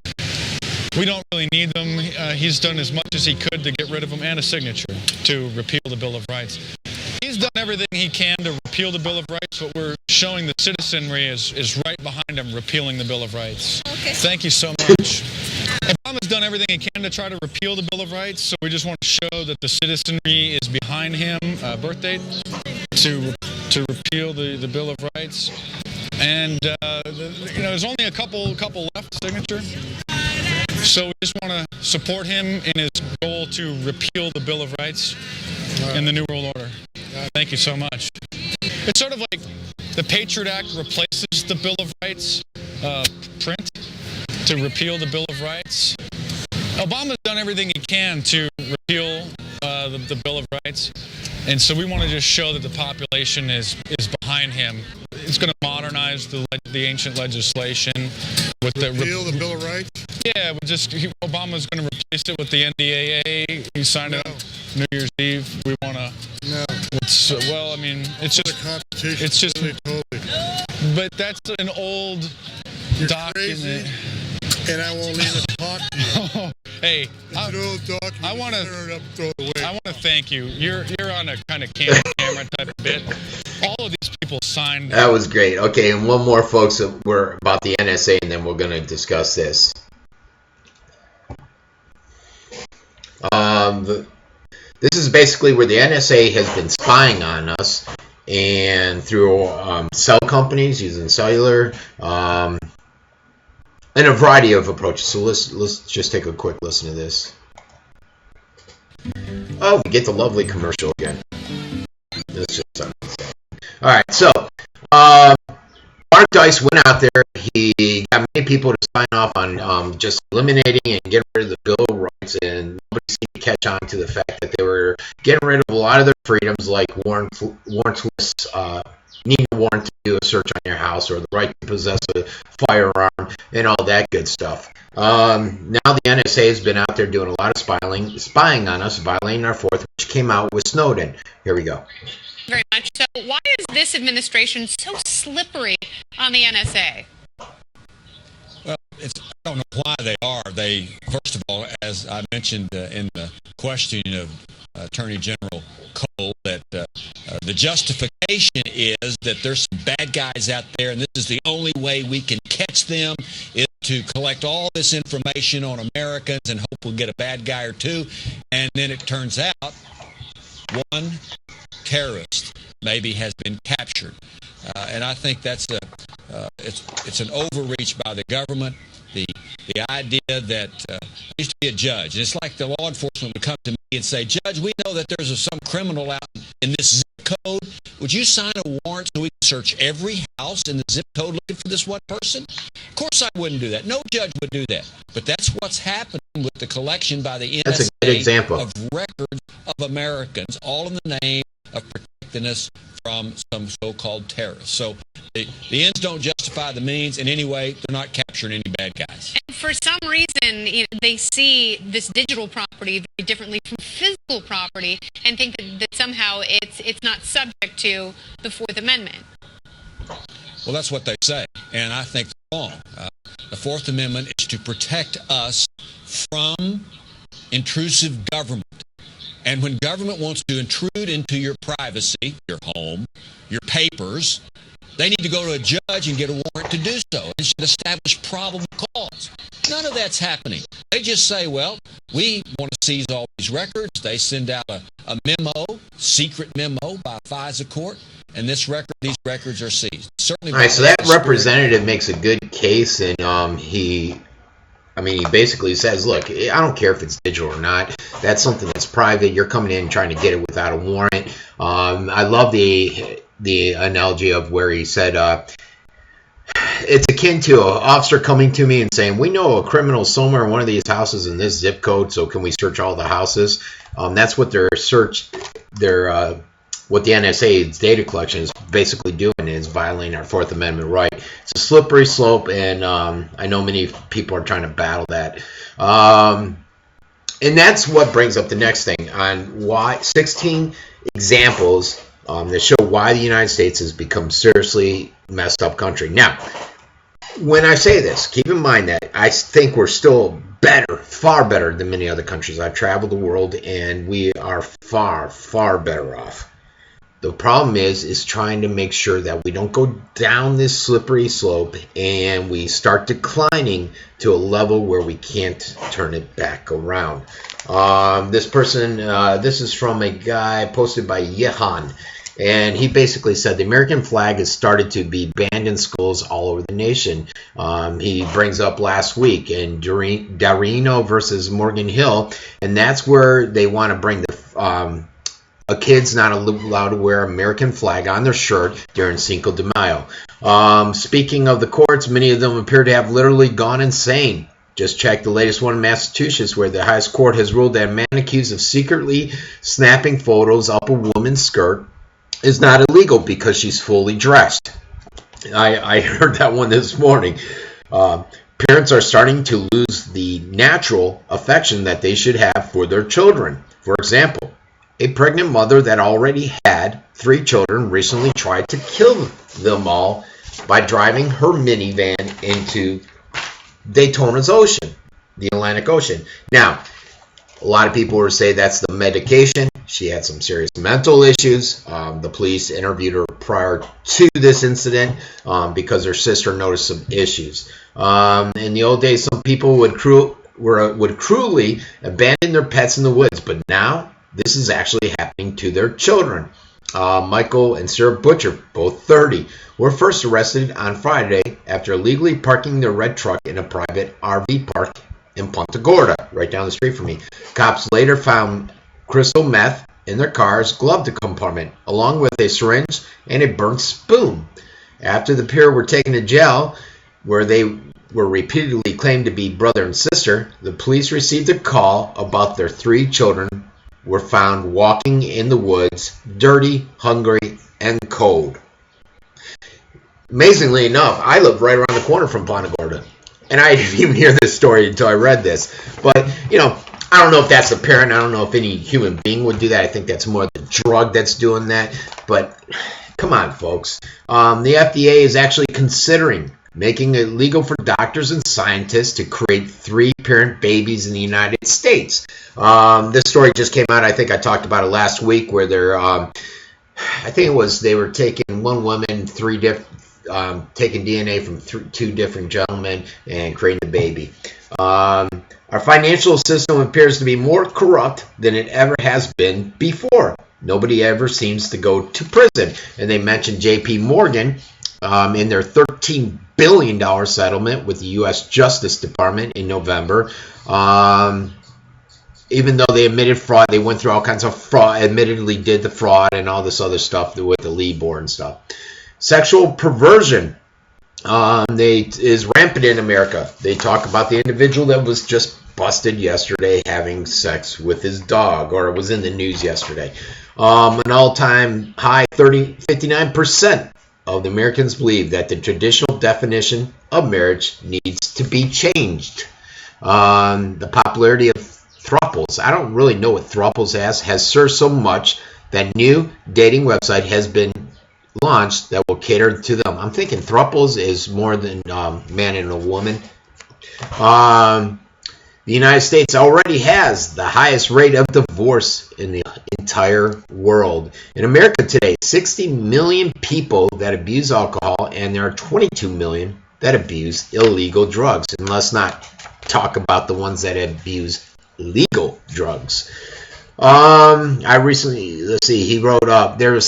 [SPEAKER 3] We don't really need them. He's done as much as he could to get rid of them, and a signature to repeal the Bill of Rights. He's done everything he can to repeal the Bill of Rights, but we're showing the citizenry is right behind him repealing the Bill of Rights. Okay. Thank you so much. Obama's done everything he can to try to repeal the Bill of Rights, so we just want to show that the citizenry is behind him. Birth date to repeal the Bill of Rights, and there's only a couple left. Signature. So we just want to support him in his goal to repeal the Bill of Rights in the New World Order. Thank you so much. It's sort of like the Patriot Act replaces the Bill of Rights print to repeal the Bill of Rights. Obama's done everything he can to repeal the Bill of Rights, and so we want to just show that the population is behind him. It's going to modernize the ancient legislation with
[SPEAKER 13] repeal the Bill of Rights.
[SPEAKER 3] Yeah, Obama's going to replace it with the NDAA. He signed it up New Year's Eve. We want to. No. It's just
[SPEAKER 13] the Constitution.
[SPEAKER 3] It's just.
[SPEAKER 13] Really totally.
[SPEAKER 3] But that's an old
[SPEAKER 13] You're
[SPEAKER 3] document.
[SPEAKER 13] Crazy, and I won't even talk to you.
[SPEAKER 3] Hey, I want to thank you. You're on a kind of camera type of bit. All of these people signed.
[SPEAKER 1] That was great. Okay, and one more, folks. We're about the NSA, and then we're going to discuss this. This is basically where the NSA has been spying on us, and through cell companies using cellular, and a variety of approaches. So let's just take a quick listen to this. Oh, we get the lovely commercial again. Let's just start. All right, so Rice went out there. He got many people to sign off on just eliminating and getting rid of the Bill of Rights, and nobody seemed to catch on to the fact that they were getting rid of a lot of their freedoms, like warrantless needing a warrant to do a search on your house, or the right to possess a firearm, and all that good stuff. Now the NSA has been out there doing a lot of spying on us, violating our Fourth, which came out with Snowden. Here we go.
[SPEAKER 12] Very much. So why is this administration so slippery on the NSA?
[SPEAKER 3] Well, I don't know why they are. They, first of all, as I mentioned in the question of Attorney General Cole, that the justification is that there's some bad guys out there, and this is the only way we can catch them is to collect all this information on Americans and hope we'll get a bad guy or two. And then it turns out one terrorist maybe has been captured. And I think that's it's an overreach by the government. The idea that I used to be a judge, and it's like the law enforcement would come to me and say, "Judge, we know that there's some criminal out in this zip code. Would you sign a warrant so we can search every house in the zip code looking for this one person?" Of course I wouldn't do that. No judge would do that. But that's what's happening with the collection by the
[SPEAKER 1] That's a good example.
[SPEAKER 3] of records of Americans, all in the name of protecting us from some so-called terrorists. So the ends don't justify the means in any way. They're not capturing any bad guys.
[SPEAKER 12] And for some reason, they see this digital property very differently from physical property, and think that somehow it's not subject to the Fourth Amendment.
[SPEAKER 3] Well, that's what they say, and I think they're wrong. The Fourth Amendment is to protect us from intrusive government. And when government wants to intrude into your privacy, your home, your papers, they need to go to a judge and get a warrant to do so and should establish probable cause. None of that's happening. They just say, well, we want to seize all these records. They send out a memo, secret memo by FISA court, and these records are seized. Certainly.
[SPEAKER 1] All right, so that representative makes a good case, and he basically says, look, I don't care if it's digital or not. That's something that's private. You're coming in trying to get it without a warrant. I love the analogy of where he said, it's akin to an officer coming to me and saying, we know a criminal somewhere in one of these houses in this zip code, so can we search all the houses? That's what what the NSA's data collection is basically doing, is violating our Fourth Amendment right. It's a slippery slope, and I know many people are trying to battle that. And that's what brings up the next thing on why 16 examples that show why the United States has become seriously messed up country. Now, when I say this, keep in mind that I think we're still better, far better than many other countries. I've traveled the world, and we are far, far better off. The problem is trying to make sure that we don't go down this slippery slope and we start declining to a level where we can't turn it back around. This is from a guy posted by Yehan, and he basically said the American flag has started to be banned in schools all over the nation. He brings up last week in Darino versus Morgan Hill, and that's where they want to bring the a kid's not allowed to wear American flag on their shirt during Cinco de Mayo. Speaking of the courts, many of them appear to have literally gone insane. Just check the latest one in Massachusetts, where the highest court has ruled that a man accused of secretly snapping photos up a woman's skirt is not illegal because she's fully dressed. I heard that one this morning. Parents are starting to lose the natural affection that they should have for their children. For example, a pregnant mother that already had 3 children recently tried to kill them all by driving her minivan into Daytona's ocean, the Atlantic Ocean. Now, a lot of people will say that's the medication. She had some serious mental issues. The police interviewed her prior to this incident because her sister noticed some issues. In the old days, some people would cruelly abandon their pets in the woods, but now this is actually happening to their children. Michael and Sarah Butcher, both 30, were first arrested on Friday after illegally parking their red truck in a private RV park in Punta Gorda, right down the street from me. Cops later found crystal meth in their car's glove compartment, along with a syringe and a burnt spoon. After the pair were taken to jail, where they were repeatedly claimed to be brother and sister, the police received a call about their 3 children were found walking in the woods, dirty, hungry, and cold. Amazingly enough, I live right around the corner from Punta Gorda, and I didn't even hear this story until I read this. But, you know, I don't know if that's the parent. I don't know if any human being would do that. I think that's more the drug that's doing that. But come on, folks. The FDA is actually considering making it legal for doctors and scientists to create 3-parent babies in the United States. This story just came out. I think I talked about it last week, where they're, I think it was they were taking one woman, taking DNA from 2 different gentlemen and creating a baby. Our financial system appears to be more corrupt than it ever has been before. Nobody ever seems to go to prison. And they mentioned J.P. Morgan in their $13 billion settlement with the U.S. Justice Department in November. Even though they admitted fraud, they went through all kinds of fraud, admittedly did the fraud and all this other stuff with the Libor and stuff. Sexual perversion is rampant in America. They talk about the individual that was just busted yesterday having sex with his dog, or it was in the news yesterday. An all-time high 59% of the Americans believe that the traditional definition of marriage needs to be changed. The popularity of thruples, I don't really know what thruples has served so much that new dating website has been launched that will cater to them. I'm thinking thruples is more than man and a woman. The United States already has the highest rate of divorce in the entire world. In America today, 60 million people that abuse alcohol, and there are 22 million that abuse illegal drugs. And let's not talk about the ones that abuse legal drugs. I recently, he wrote up, there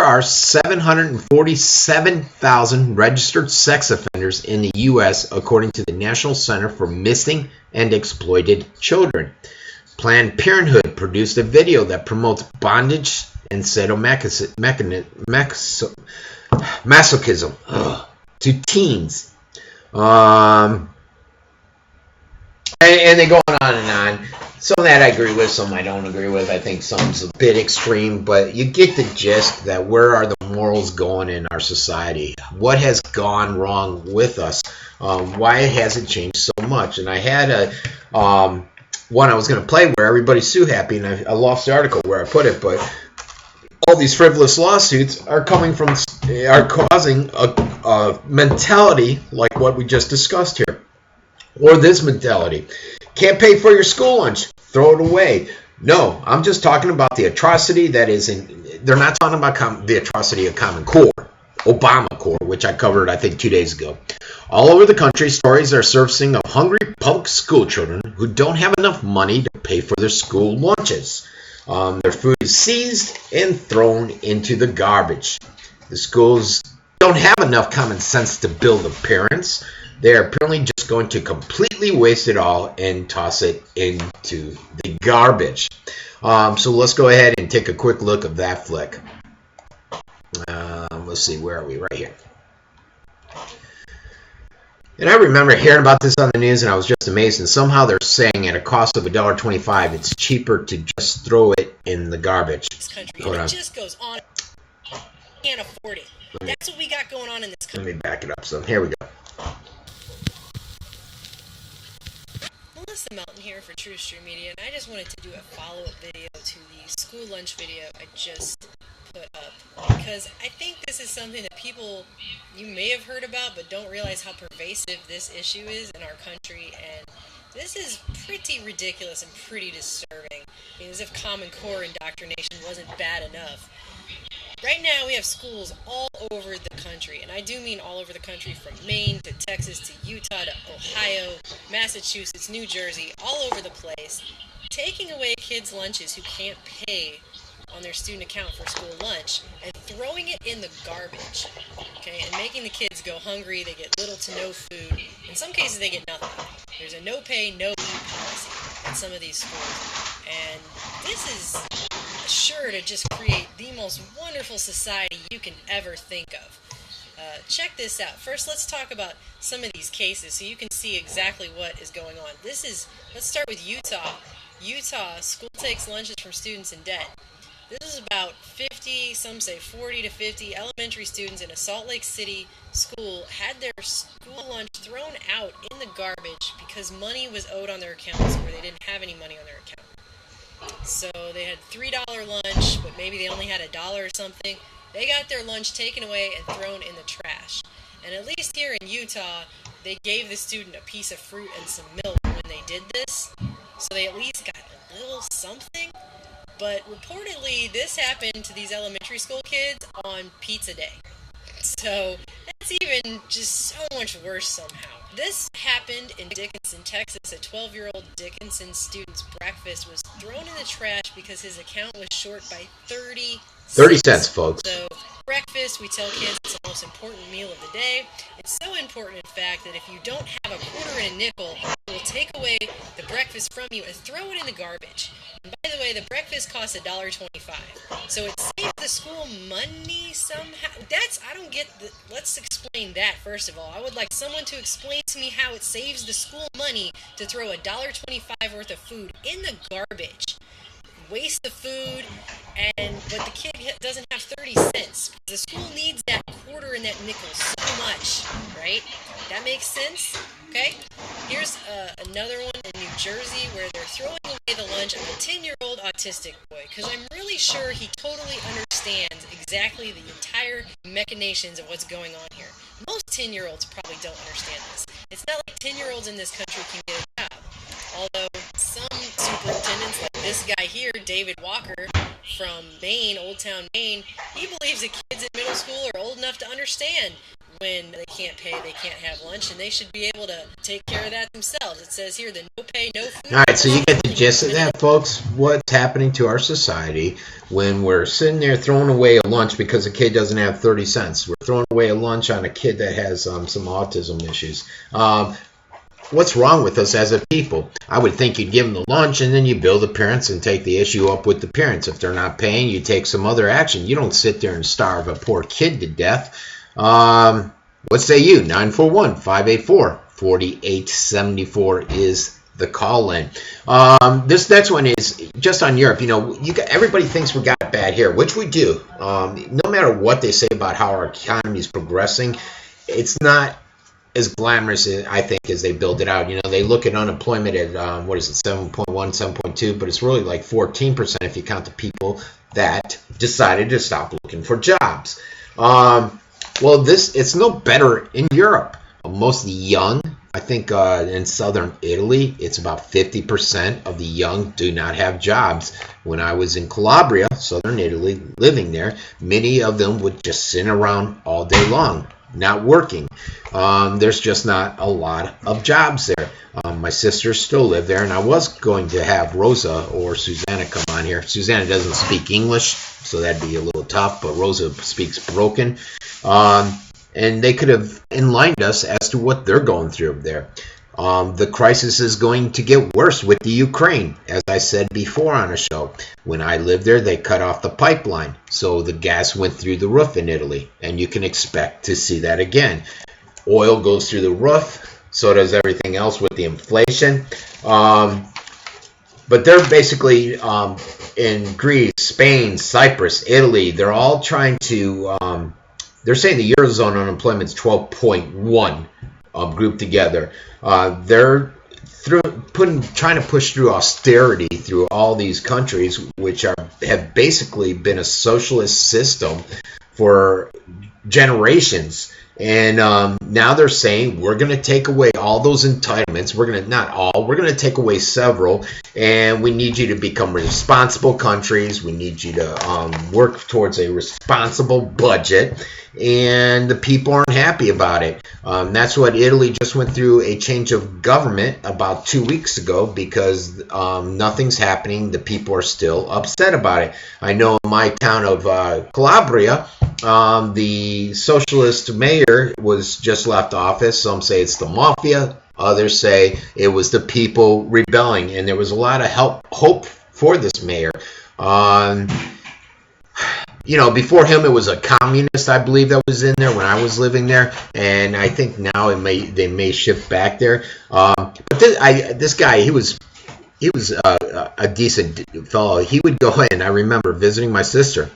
[SPEAKER 1] are 747,000 registered sex offenders in the U.S. according to the National Center for Missing and Exploited Children. Planned Parenthood produced a video that promotes bondage and sadomasochism to teens. And they go on and on. Some of that I agree with, some I don't agree with. I think some's a bit extreme, but you get the gist that where are the morals going in our society? What has gone wrong with us? Why has it changed so much? And I had one I was going to play where everybody's so happy, and I lost the article where I put it, but all these frivolous lawsuits are causing a mentality like what we just discussed here. Or this mentality. Can't pay for your school lunch. Throw it away. No, I'm just talking about the atrocity that is in... They're not talking about the atrocity of Common Core. Obama Core, which I covered, I think, 2 days ago. All over the country, stories are surfacing of hungry public school children who don't have enough money to pay for their school lunches. Their food is seized and thrown into the garbage. The schools don't have enough common sense to bill the parents. They are apparently just going to completely waste it all and toss it into the garbage. So let's go ahead and take a quick look at that flick. Let's see, where are we? Right here. And I remember hearing about this on the news, and I was just amazed. And somehow they're saying at a cost of $1.25, it's cheaper to just throw it in the garbage.
[SPEAKER 14] This country, it just goes on. Can't afford it. That's what we got going on in this country.
[SPEAKER 1] Let me back it up some. Here we go.
[SPEAKER 14] Melissa Melton here for True Stream Media, and I just wanted to do a follow-up video to the school lunch video I just put up, because I think this is something that people, you may have heard about, but don't realize how pervasive this issue is in our country, and this is pretty ridiculous and pretty disturbing. I mean, as if Common Core indoctrination wasn't bad enough. Right now, we have schools all over the country, and I do mean all over the country, from Maine to Texas to Utah to Ohio, Massachusetts, New Jersey, all over the place, taking away kids' lunches who can't pay on their student account for school lunch and throwing it in the garbage, okay, and making the kids go hungry. They get little to no food. In some cases, they get nothing. There's a no pay, no eat policy at some of these schools, and this is sure to just create the most wonderful society you can ever think of. check this out. First, let's talk about some of these cases so you can see exactly what is going on. Let's start with Utah. Utah, school takes lunches from students in debt. This is about 50, some say 40 to 50 elementary students in a Salt Lake City school had their school lunch thrown out in the garbage because money was owed on their accounts or they didn't have any money on their account. So they had $3 lunch, but maybe they only had $1 or something. They got their lunch taken away and thrown in the trash. And at least here in Utah, they gave the student a piece of fruit and some milk when they did this. So they at least got a little something. But reportedly, this happened to these elementary school kids on pizza day. So that's even just so much worse somehow. This happened in Dickinson, Texas. A 12-year-old Dickinson student's breakfast was thrown in the trash because his account was short by 30
[SPEAKER 1] cents, folks.
[SPEAKER 14] So breakfast, we tell kids, it's the most important meal of the day. It's so important, in fact, that if you don't have a quarter and a nickel, we'll take away the breakfast from you and throw it in the garbage. And by the way, the breakfast costs $1.25. So it saves the school money somehow. I don't get let's explain that first of all. I would like someone to explain to me how it saves the school money to throw $1.25 worth of food in the garbage. Waste the food, but the kid doesn't have 30 cents. The school needs that quarter and that nickel so much, right? That makes sense? Okay? Here's another one in New Jersey where they're throwing away the lunch of a 10-year-old autistic boy, because I'm really sure he totally understands exactly the entire machinations of what's going on here. Most 10-year-olds probably don't understand this. It's not like 10-year-olds in this country can get a job. Although some superintendents, like this guy here, David Walker from Maine, Old Town, Maine, he believes that kids in middle school are old enough to understand when they can't pay, they can't have lunch, and they should be able to take care of that themselves. It says here, the no pay, no food.
[SPEAKER 1] All right, so you get the gist of that, folks. What's happening to our society when we're sitting there throwing away a lunch because a kid doesn't have 30 cents. We're throwing away a lunch on a kid that has some autism issues. What's wrong with us as a people? I would think you'd give them the lunch and then you bill the parents and take the issue up with the parents. If they're not paying, you take some other action. You don't sit there and starve a poor kid to death. What say you? 941-584-4874 is the call in. This next one is just on Europe. You know, everybody thinks we got it bad here, which we do. No matter what they say about how our economy is progressing, it's not as glamorous, I think, as they build it out. You know, they look at unemployment at, 7.1, 7.2, but it's really like 14% if you count the people that decided to stop looking for jobs. Well, it's no better in Europe. Most of the young, I think in southern Italy, it's about 50% of the young do not have jobs. When I was in Calabria, southern Italy, living there, many of them would just sit around all day long, not working. There's just not a lot of jobs there. My sisters still live there, and I was going to have Rosa or Susanna come on here. Susanna doesn't speak English, so that'd be a little tough, but Rosa speaks broken. And they could have enlightened us as to what they're going through there. The crisis is going to get worse with the Ukraine. As I said before on a show, when I lived there, they cut off the pipeline. So the gas went through the roof in Italy, and you can expect to see that again. Oil goes through the roof, so does everything else with the inflation. But they're basically in Greece, Spain, Cyprus, Italy, they're all trying to, they're saying the Eurozone unemployment is 12.1 grouped together. They're trying to push through austerity through all these countries, which have basically been a socialist system for generations. And now they're saying we're going to take away all those entitlements. We're going to take away several, and we need you to become responsible countries. We need you to work towards a responsible budget, and the people aren't happy about it. That's what Italy just went through a change of government about 2 weeks ago because nothing's happening. The people are still upset about it. I know in my town of Calabria, the socialist mayor was just left office. Some say it's the mafia. Others say it was the people rebelling. And there was a lot of hope for this mayor. before him it was a communist, I believe, that was in there when I was living there, and I think now they may shift back there. But this guy, he was a decent fellow. He would go in. I remember visiting my sister.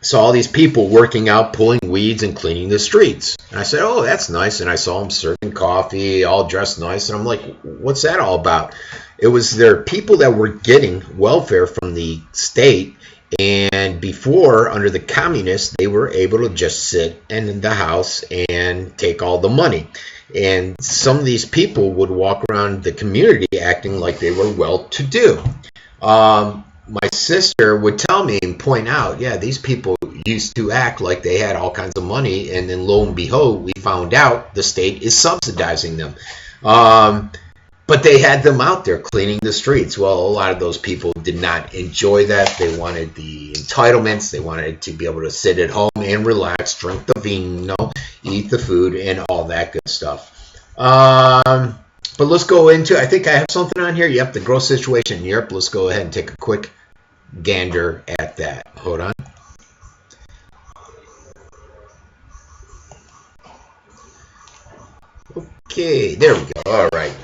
[SPEAKER 1] Saw all these people working out, pulling weeds, and cleaning the streets. And I said, "Oh, that's nice." And I saw them serving coffee, all dressed nice. And I'm like, "What's that all about?" It was their people that were getting welfare from the state. And before, under the communists, they were able to just sit in the house and take all the money. And some of these people would walk around the community acting like they were well-to-do. My sister would tell me and point out, yeah, these people used to act like they had all kinds of money, and then lo and behold, we found out the state is subsidizing them. But they had them out there cleaning the streets. Well, a lot of those people did not enjoy that. They wanted the entitlements. They wanted to be able to sit at home and relax, drink the vino, eat the food, and all that good stuff. But let's go into, I think I have something on here. Yep, the growth situation in Europe. Let's go ahead and take a quick gander at that. Hold on. Okay, there we go. All right.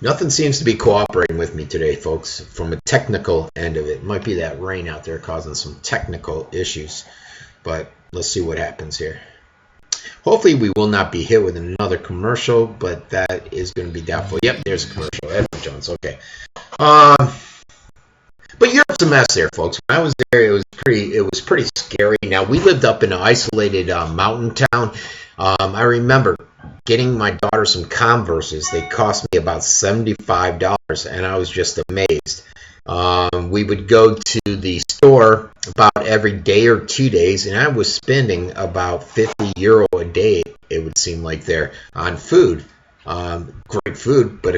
[SPEAKER 1] Nothing seems to be cooperating with me today, folks, from a technical end of it. It might be that rain out there causing some technical issues, but let's see what happens here. Hopefully we will not be hit with another commercial, but that is going to be doubtful. Yep, there's a commercial. Edward Jones, okay. But Europe's a mess there, folks. When I was there, it was pretty scary. Now, we lived up in an isolated mountain town. I remember getting my daughter some Converses. They cost me about $75, and I was just amazed. We would go to the store about every day or 2 days, and I was spending about €50 a day, it would seem like, there on food. Great food, but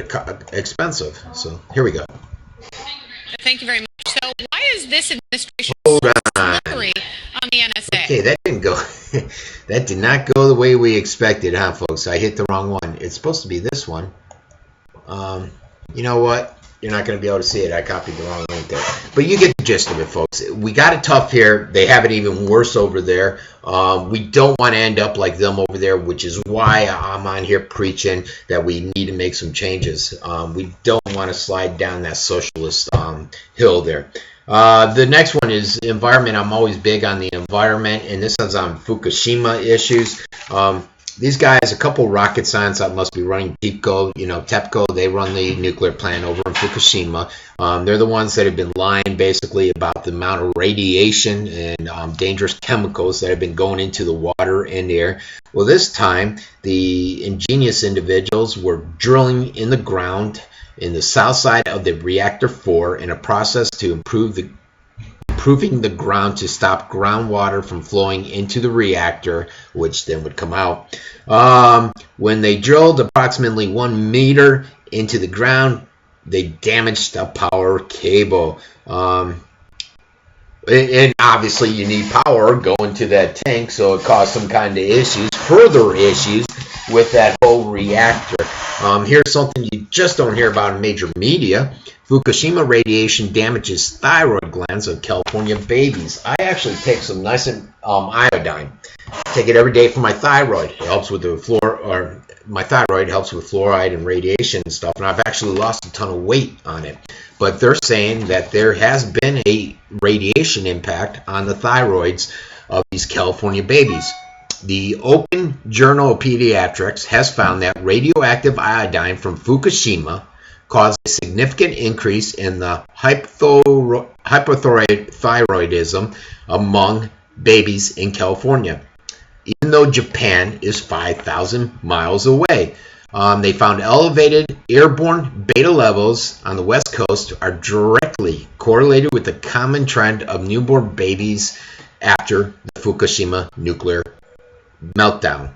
[SPEAKER 1] expensive. So here we go.
[SPEAKER 12] Thank you very much. So why is this administration
[SPEAKER 1] Hold
[SPEAKER 12] so
[SPEAKER 1] on.
[SPEAKER 12] slippery on the NSA?
[SPEAKER 1] Okay, that didn't go. That did not go the way we expected, huh, folks? I hit the wrong one. It's supposed to be this one. You know what? You're not going to be able to see it. I copied the wrong link there. But you get the gist of it, folks. We got it tough here. They have it even worse over there. We don't want to end up like them over there, which is why I'm on here preaching that we need to make some changes. We don't want to slide down that socialist hill there. The next one is environment. I'm always big on the environment, and this one's on Fukushima issues. These guys, a couple rocket science that must be running TEPCO, they run the nuclear plant over in Fukushima. They're the ones that have been lying basically about the amount of radiation and dangerous chemicals that have been going into the water and air. Well, this time, the ingenious individuals were drilling in the ground in the south side of the reactor 4 in a process to improving the ground to stop groundwater from flowing into the reactor, which then would come out. When they drilled approximately 1 meter into the ground, they damaged a power cable. And obviously you need power going to that tank, so it caused some kind of issues, further issues with that whole reactor. Here's something you just don't hear about in major media. Fukushima radiation damages thyroid glands of California babies. I actually take some nice iodine. Take it every day for my thyroid. It helps with my thyroid helps with fluoride and radiation and stuff, and I've actually lost a ton of weight on it. But they're saying that there has been a radiation impact on the thyroids of these California babies. The Open Journal of Pediatrics has found that radioactive iodine from Fukushima caused a significant increase in the hypothyroidism among babies in California, even though Japan is 5,000 miles away. They found elevated airborne beta levels on the West Coast are directly correlated with the common trend of newborn babies after the Fukushima nuclear meltdown.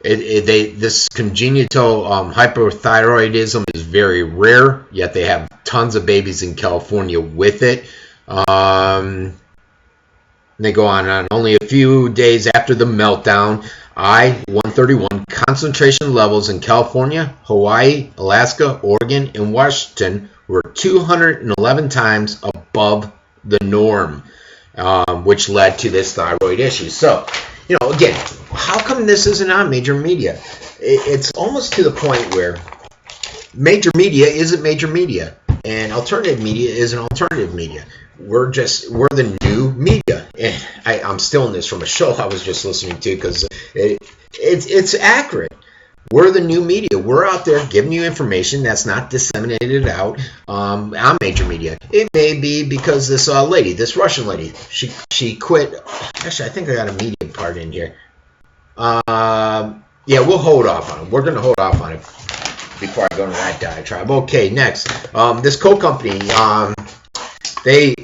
[SPEAKER 1] This congenital hypothyroidism is very rare, yet they have tons of babies in California with it. They go on. Only a few days after the meltdown, I-131 concentration levels in California, Hawaii, Alaska, Oregon, and Washington were 211 times above the norm, which led to this thyroid issue. So, again, how come this isn't on major media? It's almost to the point where major media isn't major media, and alternative media isn't alternative media. We're the new media. And I'm stealing this from a show I was just listening to because it's accurate. We're the new media. We're out there giving you information that's not disseminated out on major media. It may be because this Russian lady, she quit. Actually, I think I got a media part in here. Yeah, we'll hold off on it. We're going to hold off on it before I go into that diatribe. Okay, next. This coal company, they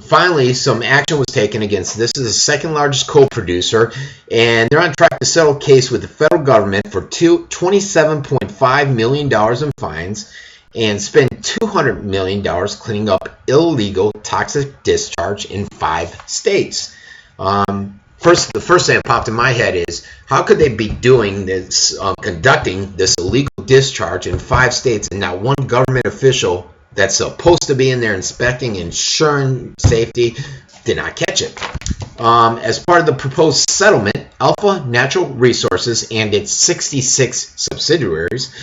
[SPEAKER 1] finally, some action was taken against this. Is the second largest coal producer, and they're on track to settle a case with the federal government for $27.5 million in fines and spend $200 million cleaning up illegal toxic discharge in 5 states. The first thing that popped in my head is, how could they be doing this, conducting this illegal discharge in 5 states and not one government official that's supposed to be in there inspecting, ensuring safety, did not catch it? As part of the proposed settlement, Alpha Natural Resources and its 66 subsidiaries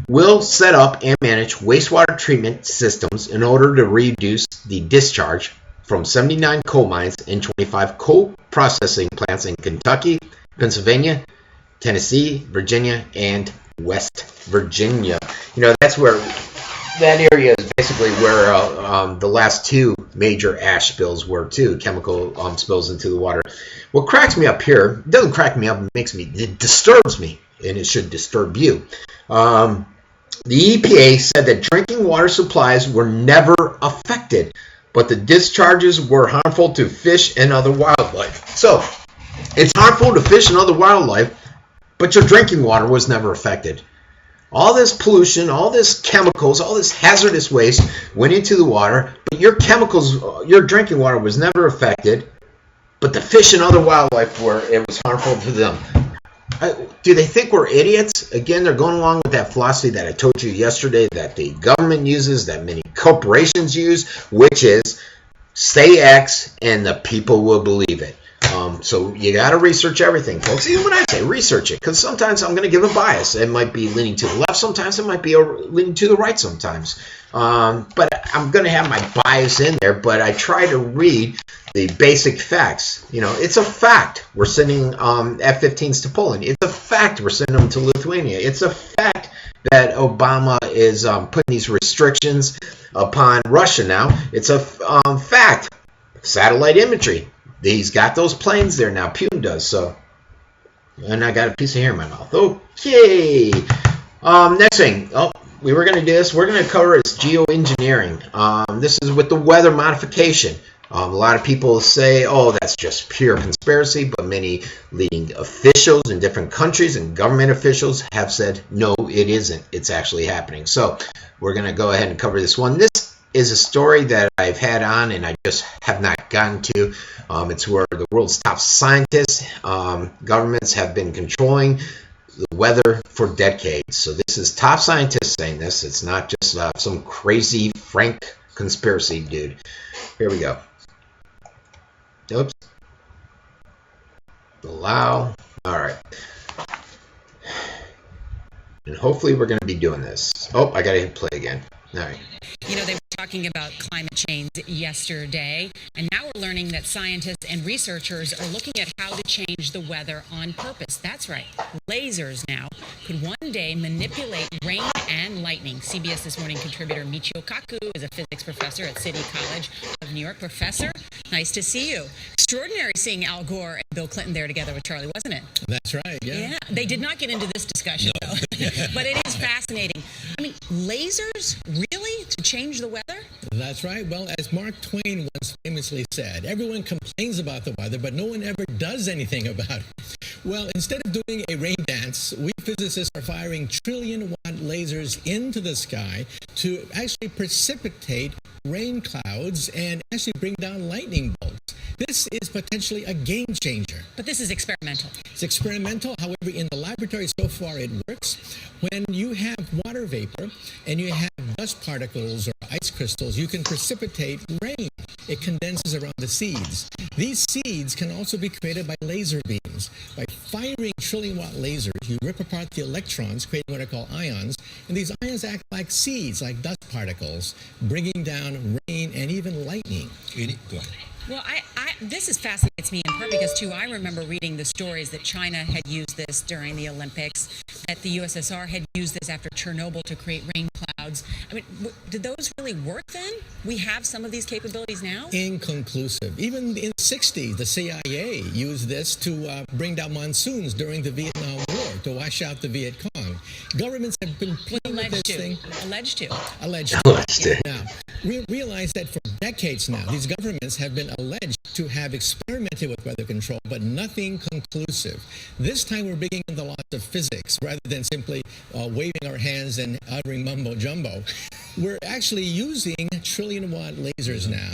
[SPEAKER 1] will set up and manage wastewater treatment systems in order to reduce the discharge from 79 coal mines and 25 coal processing plants in Kentucky, Pennsylvania, Tennessee, Virginia, and West Virginia. That's where that area is basically where the last 2 major ash spills were too, chemical spills into the water. What cracks me up here, it doesn't crack me up, it disturbs me, and it should disturb you. The EPA said that drinking water supplies were never affected, but the discharges were harmful to fish and other wildlife. So, it's harmful to fish and other wildlife, but your drinking water was never affected. All this pollution, all this chemicals, all this hazardous waste went into the water, but your drinking water was never affected, but the fish and other wildlife it was harmful to them. Do they think we're idiots? Again, they're going along with that philosophy that I told you yesterday that the government uses, that many corporations use, which is say X and the people will believe it. So you got to research everything, folks. Even when I say research it, because sometimes I'm going to give a bias. It might be leaning to the left sometimes. It might be leaning to the right sometimes. But I'm going to have my bias in there, but I try to read the basic facts. It's a fact we're sending F-15s to Poland. It's a fact we're sending them to Lithuania. It's a fact that Obama is putting these restrictions upon Russia now. It's a fact. Satellite imagery. He's got those planes there now. Putin does. So, and I got a piece of hair in my mouth. Okay. Next thing. We were going to do this. We're going to cover is geoengineering. This is with the weather modification. A lot of people say, that's just pure conspiracy, but many leading officials in different countries and government officials have said, no, it isn't. It's actually happening. So we're going to go ahead and cover this one. This is a story that I've had on and I just have not gotten to. It's where the world's top scientists, governments have been controlling the weather for decades. So this is top scientists saying this. It's not just some crazy Frank conspiracy dude. Here we go. Oops. Allow. All right. And hopefully we're going to be doing this. I got to hit play again. All right.
[SPEAKER 15] They were talking about climate change yesterday, and now we're learning that scientists and researchers are looking at how to change the weather on purpose. That's right. Lasers now could one day manipulate rain and lightning. CBS This Morning contributor Michio Kaku is a physics professor at City College of New York. Professor, nice to see you. Extraordinary seeing Al Gore and Bill Clinton there together with Charlie, wasn't it?
[SPEAKER 16] That's right, yeah.
[SPEAKER 15] Yeah, they did not get into this discussion, though. But it is fascinating. Lasers, really? To change the weather?
[SPEAKER 16] That's right. Well, as Mark Twain once famously said, everyone complains about the weather, but no one ever does anything about it. Well, instead of doing a rain dance, we physicists are firing trillion-watt lasers into the sky to actually precipitate rain clouds and actually bring down lightning bolts. This is potentially a game changer.
[SPEAKER 15] But this is experimental.
[SPEAKER 16] It's experimental. However, in the laboratory so far it works. When you have water vapor and you have dust particles or ice crystals, you can precipitate rain. it condenses around the seeds. These seeds can also be created by laser beams. By firing trillion-watt lasers, you rip apart the electrons, creating what are called ions, and these ions act like seeds, like dust particles, bringing down rain and even lightning. Go ahead.
[SPEAKER 15] Well, this is fascinates me in part because, too, I remember reading the stories that China had used this during the Olympics, that the USSR had used this after Chernobyl to create rain clouds. I mean, did those really work then? We have some of these capabilities now?
[SPEAKER 16] Inconclusive. Even in the 60s, the CIA used this to bring down monsoons during the Vietnam War, to wash out the Viet Cong. Governments have been playing with this thing.
[SPEAKER 15] Alleged to.
[SPEAKER 16] Now, we realize that for decades now, these governments have been alleged to have experimented with weather control, but nothing conclusive. This time we're bringing in the laws of physics rather than simply waving our hands and uttering mumbo jumbo. We're actually using trillion-watt lasers now.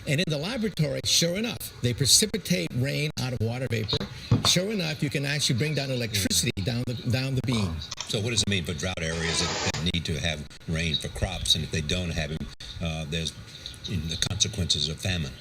[SPEAKER 16] And in the laboratory, sure enough, they precipitate rain out of water vapor. Sure enough, you can actually bring down electricity down the beam.
[SPEAKER 17] So what does it mean for drought areas that need to have rain for crops? And if they don't have it, there's the consequences of famine.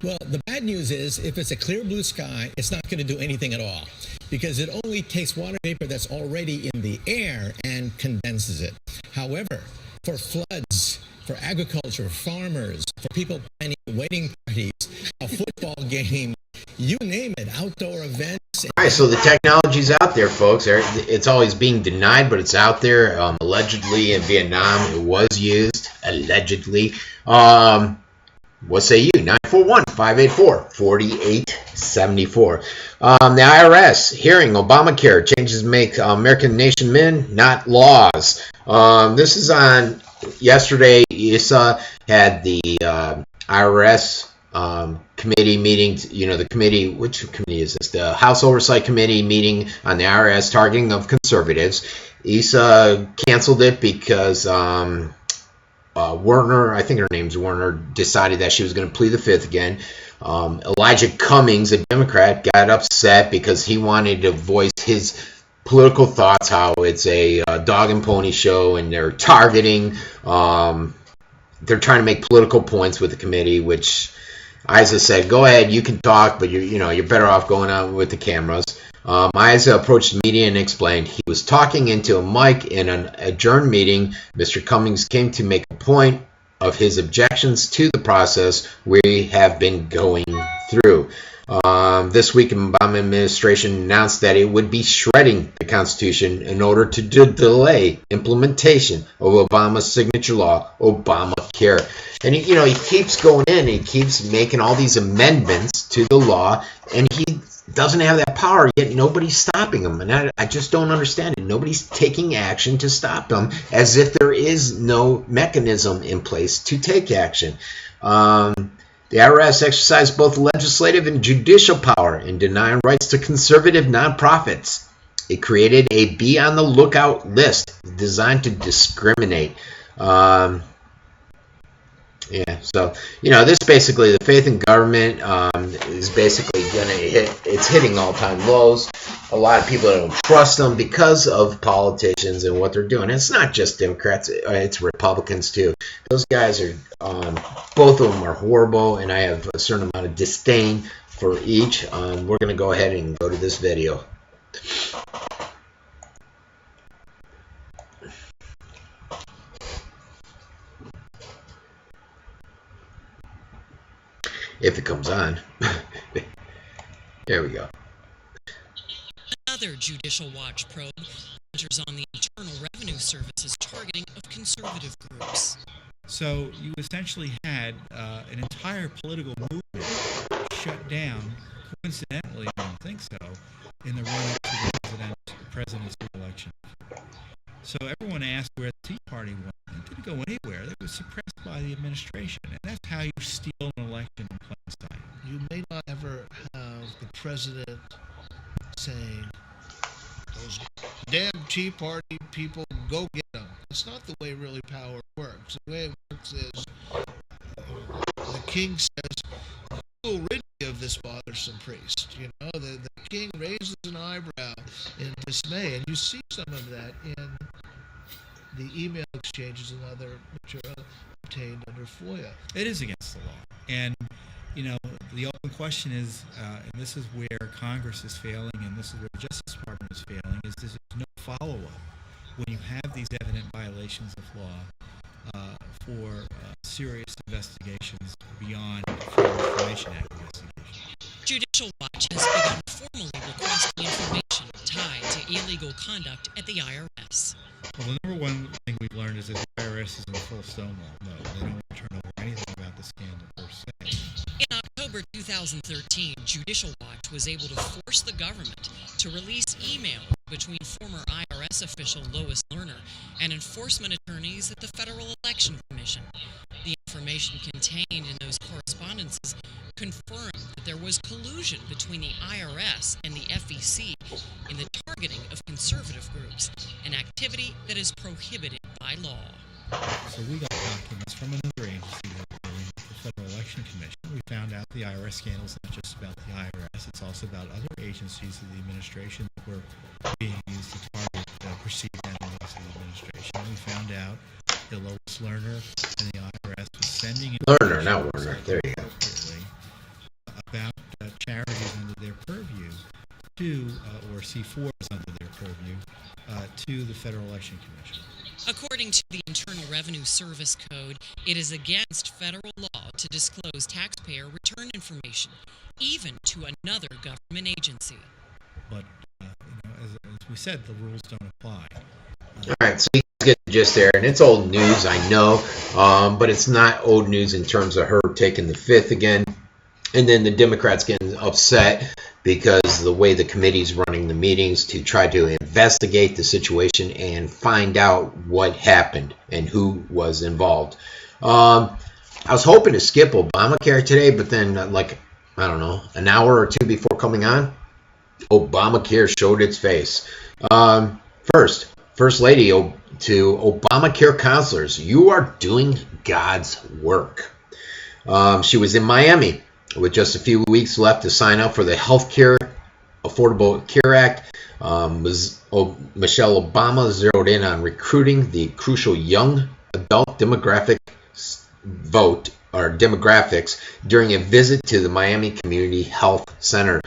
[SPEAKER 16] Well, the bad news is if it's a clear blue sky, it's not going to do anything at all because it only takes water vapor that's already in the air and condenses it. However, for floods, for agriculture, farmers, for people planning wedding parties, a football game, you name it, outdoor events.
[SPEAKER 1] All right, so the technology's out there, folks. It's always being denied, but it's out there. Allegedly in Vietnam, it was used. Allegedly. What say you? 941-584-4874. The IRS hearing Obamacare changes make American nation men, not laws. This is on yesterday. ISA had the IRS committee meeting. The committee. Which committee is this? The House Oversight Committee meeting on the IRS targeting of conservatives. ISA canceled it because Werner, I think her name's Werner, decided that she was going to plead the fifth again. Elijah Cummings, a Democrat, got upset because he wanted to voice his political thoughts, how it's a dog and pony show and they're targeting, they're trying to make political points with the committee, which Isa said, go ahead, you can talk, but you're better off going on with the cameras. Isa approached the media and explained he was talking into a mic in an adjourned meeting. Mr. Cummings came to make a point of his objections to the process we have been going through. This week, the Obama administration announced that it would be shredding the Constitution in order to delay implementation of Obama's signature law, Obamacare. And he keeps going in, he keeps making all these amendments to the law, and he doesn't have that power, yet nobody's stopping him. And I just don't understand it. Nobody's taking action to stop him, as if there is no mechanism in place to take action. The IRS exercised both legislative and judicial power in denying rights to conservative nonprofits. It created a be on the lookout list designed to discriminate. So this basically, the faith in government is basically it's hitting all-time lows. A lot of people don't trust them because of politicians and what they're doing. It's not just Democrats, it's Republicans too. Those guys are, both of them are horrible, and I have a certain amount of disdain for each. We're going to go ahead and go to this video. If it comes on. There we go.
[SPEAKER 18] Another Judicial Watch probe centers on the Internal Revenue Service's targeting of conservative groups.
[SPEAKER 19] So you essentially had an entire political movement shut down, coincidentally, I don't think so, in the run-up to the presidency election. So everyone asked where the Tea Party went. It didn't go anywhere. They were suppressed by the administration. And that's how you steal an election in plain sight.
[SPEAKER 13] You may not ever have the president saying, those damn Tea Party people, go get them. It's not the way really power works. The way it works is the king says, who will rid me of this bothersome priest? The king raises an eyebrow in dismay, and you see some of that in the email exchanges and other which are obtained under FOIA.
[SPEAKER 19] It is against the law. And, you know, the open question is, and this is where Congress is failing and this is where the Justice Department is failing, is there's no follow-up when you have these evident violations of law for serious investigations beyond Freedom of Information Act investigations.
[SPEAKER 18] Judicial Watch has begun formally requesting information tied to illegal conduct at the IRS.
[SPEAKER 19] Well, the number one thing we've learned is that the IRS is in full stonewall mode. They don't want to turn over anything about the scandal per se.
[SPEAKER 18] In October 2013, Judicial Watch was able to force the government to release email between former IRS official Lois Lerner and enforcement attorneys at the Federal Election Commission. The information contained in those correspondences confirmed that there was collusion between the IRS and the FEC in the targeting of conservative groups, an activity that is prohibited by law.
[SPEAKER 19] So we got documents from another agency, the Federal Election Commission. We found out the IRS scandal is not just about the IRS, it's also about other agencies of the administration that were being used to target perceived enemies of the administration. We found out that Lois Lerner and the IRS was sending
[SPEAKER 1] Lerner, not Werner. There you go.
[SPEAKER 19] About charities under their purview to, or C4s under their purview, to the Federal Election Commission.
[SPEAKER 18] According to the Internal Revenue Service Code, it is against federal law to disclose taxpayer return information, even to another government agency.
[SPEAKER 19] But, as we said, the rules don't apply.
[SPEAKER 1] All right, so you guys get the gist there, and it's old news, I know, but it's not old news in terms of her taking the fifth again. And then the Democrats getting upset because the way the committee's running the meetings to try to investigate the situation and find out what happened and who was involved. I was hoping to skip Obamacare today, but then I don't know, an hour or two before coming on, Obamacare showed its face. First Lady to Obamacare counselors, you are doing God's work. She was in Miami with just a few weeks left to sign up for the Healthcare Affordable Care Act. Michelle Obama zeroed in on recruiting the crucial young adult demographics during a visit to the Miami Community Health Center.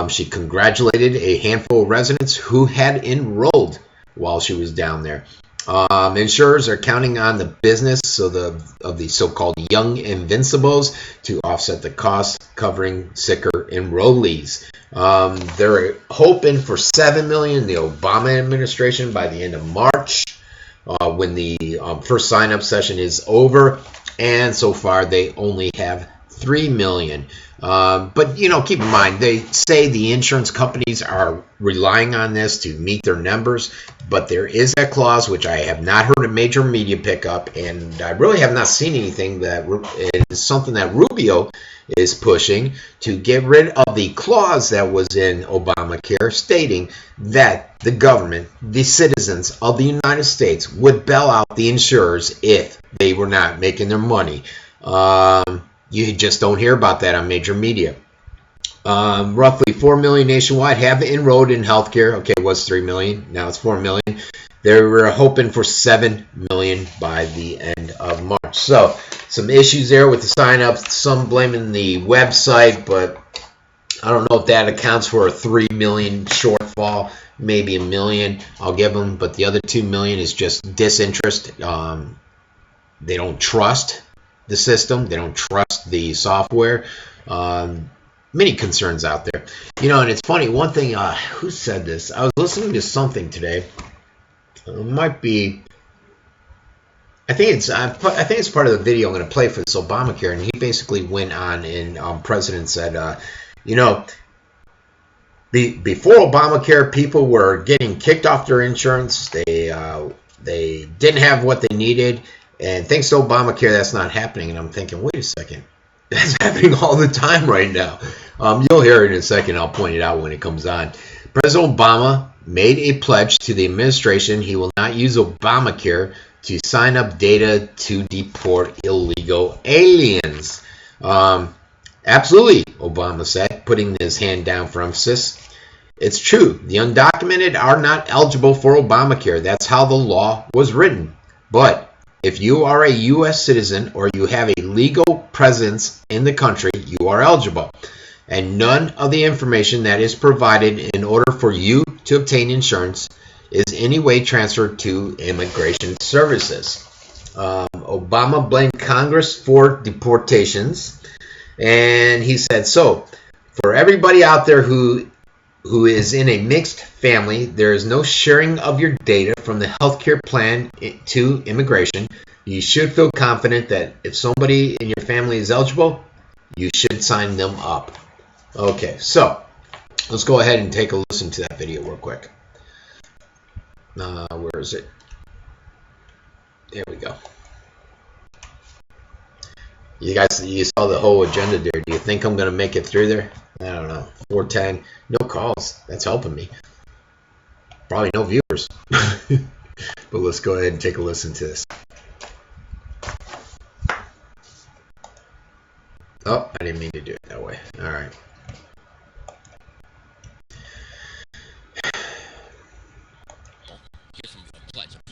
[SPEAKER 1] She congratulated a handful of residents who had enrolled while she was down there. Insurers are counting on the business of the so-called young invincibles to offset the costs covering sicker enrollees. They're hoping for $7 million in the Obama administration by the end of March, when the first sign-up session is over, and so far they only have $3 million. But keep in mind, they say the insurance companies are relying on this to meet their numbers, but there is that clause which I have not heard a major media pick up, and I really have not seen anything that is something that Rubio is pushing to get rid of the clause that was in Obamacare stating that the government, the citizens of the United States, would bail out the insurers if they were not making their money. You just don't hear about that on major media. Roughly 4 million nationwide have enrolled in healthcare. Okay, it was 3 million. Now it's 4 million. They were hoping for 7 million by the end of March. So some issues there with the sign-ups. Some blaming the website, but I don't know if that accounts for a 3 million shortfall. Maybe a million I'll give them, but the other 2 million is just disinterest. They don't trust the system. They don't trust the software. Many concerns out there. And it's funny. One thing, who said this? I was listening to something today. It might be. I think it's part of the video I'm going to play for this Obamacare, and he basically went on and President said, before Obamacare, people were getting kicked off their insurance. They didn't have what they needed. And thanks to Obamacare, that's not happening. And I'm thinking, wait a second. That's happening all the time right now. You'll hear it in a second. I'll point it out when it comes on. President Obama made a pledge to the administration he will not use Obamacare to sign up data to deport illegal aliens. Absolutely, Obama said, putting his hand down for emphasis. It's true. The undocumented are not eligible for Obamacare. That's how the law was written. But if you are a U.S. citizen or you have a legal presence in the country, you are eligible. And none of the information that is provided in order for you to obtain insurance is in any way transferred to immigration services. Obama blamed Congress for deportations, and he said, so for everybody out there who is in a mixed family, there is no sharing of your data from the healthcare plan to immigration. You should feel confident that if somebody in your family is eligible, you should sign them up. Okay, so let's go ahead and take a listen to that video real quick. Where is it? There we go. You guys, you saw the whole agenda there. Do you think I'm going to make it through there? I don't know. 410. No calls. That's helping me. Probably no viewers. But let's go ahead and take a listen to this. Oh, I didn't mean to do it that way. All right.
[SPEAKER 20] Here from the pledge of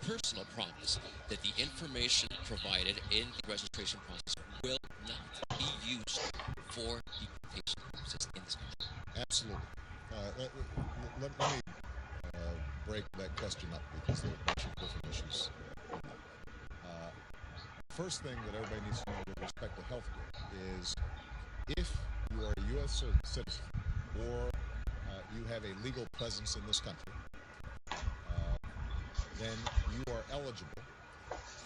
[SPEAKER 20] personal promise that the information provided in the registration process will not be used for deportation purposes in this country.
[SPEAKER 21] Absolutely. Let me break that question up because there are a bunch of different issues. First thing that everybody needs to know with respect to healthcare is if you are a U.S. citizen or you have a legal presence in this country, then you are eligible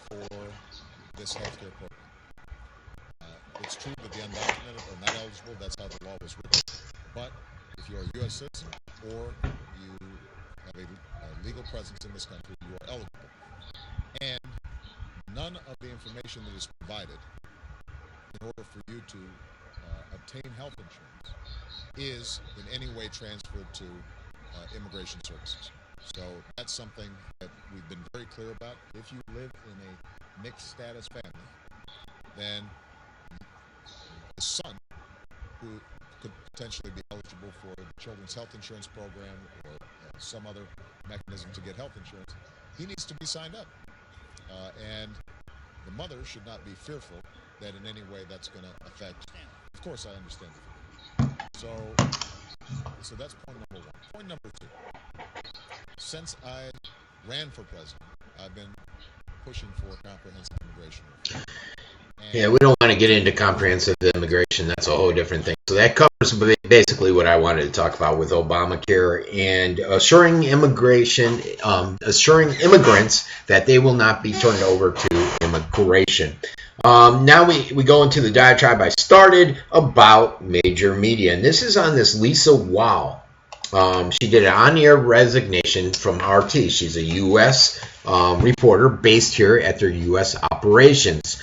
[SPEAKER 21] for this healthcare program. It's true that the undocumented are not eligible. That's how the law was written. But if you are a U.S. citizen or you have a legal presence in this country, you are eligible. And none of the information that is provided in order for you to obtain health insurance is in any way transferred to immigration services. So that's something that we've been very clear about. If you live in a mixed status family, then the son who could potentially be eligible for the Children's Health Insurance Program or some other mechanism to get health insurance, he needs to be signed up. And the mother should not be fearful that in any way that's going to affect. Of course, I understand. So that's point number one. Point number two. Since I ran for president, I've been pushing for comprehensive immigration reform.
[SPEAKER 1] Yeah, we don't want to get into comprehensive immigration. That's a whole different thing. So that covers basically what I wanted to talk about with Obamacare and assuring immigrants that they will not be turned over to immigration. Now we go into the diatribe I started about major media, and this is on this Lisa Wall. She did an on-air resignation from RT. She's a U.S. Reporter based here at their U.S. operations.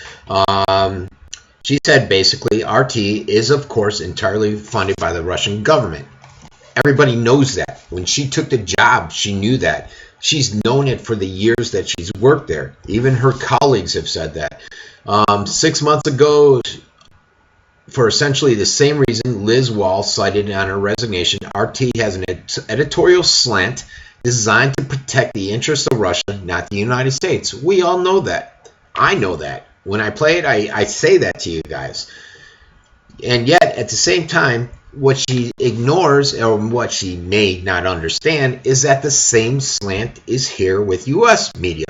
[SPEAKER 1] She said basically RT is, of course, entirely funded by the Russian government. Everybody knows that. When she took the job, she knew that. She's known it for the years that she's worked there. Even her colleagues have said that. 6 months ago, for essentially the same reason Liz Wall cited on her resignation, RT has an editorial slant designed to protect the interests of Russia, not the United States. We all know that. I know that. When I play it, I say that to you guys. And yet, at the same time, what she ignores, or what she may not understand, is that the same slant is here with U.S. media.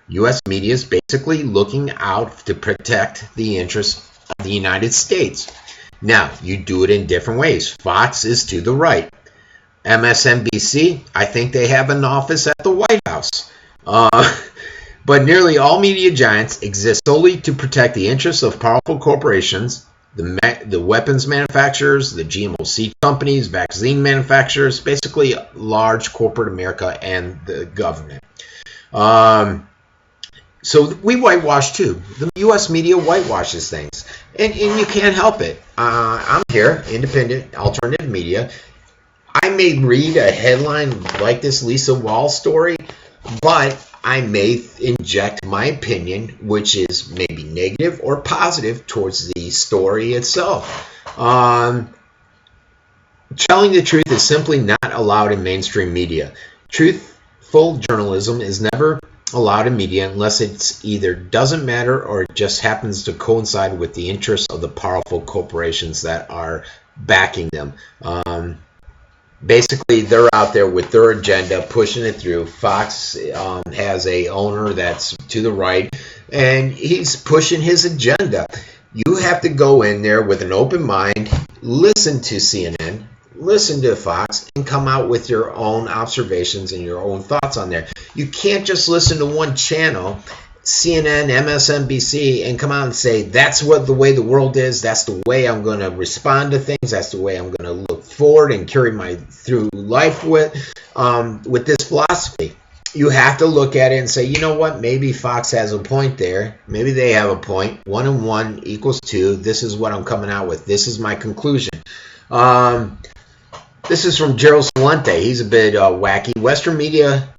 [SPEAKER 1] U.S. media is basically looking out to protect the interests of the United States. Now, you do it in different ways. Fox is to the right. MSNBC, I think they have an office at the White House. But nearly all media giants exist solely to protect the interests of powerful corporations, the weapons manufacturers, the GMO seed companies, vaccine manufacturers, basically large corporate America and the government. So we whitewash too. The U.S. media whitewashes things, and you can't help it. I'm here, independent, alternative media. I may read a headline like this Lisa Wall story, but I may inject my opinion, which is maybe negative or positive towards the story itself. Telling the truth is simply not allowed in mainstream media. Truthful journalism is never allowed in media unless it's either doesn't matter or it just happens to coincide with the interests of the powerful corporations that are backing them. Basically, they're out there with their agenda, pushing it through. Fox has a owner that's to the right, and he's pushing his agenda. You have to go in there with an open mind, listen to CNN, listen to Fox, and come out with your own observations and your own thoughts on there. You can't just listen to one channel, CNN, MSNBC, and come out and say, that's what the way the world is, that's the way I'm going to respond to things, that's the way I'm going to look forward and carry my through life with this philosophy. You have to look at it and say, you know what, maybe Fox has a point there. Maybe they have a point. 1 and 1 equals 2. This is what I'm coming out with. This is my conclusion. This is from Gerald Salente. He's a bit wacky. Western media,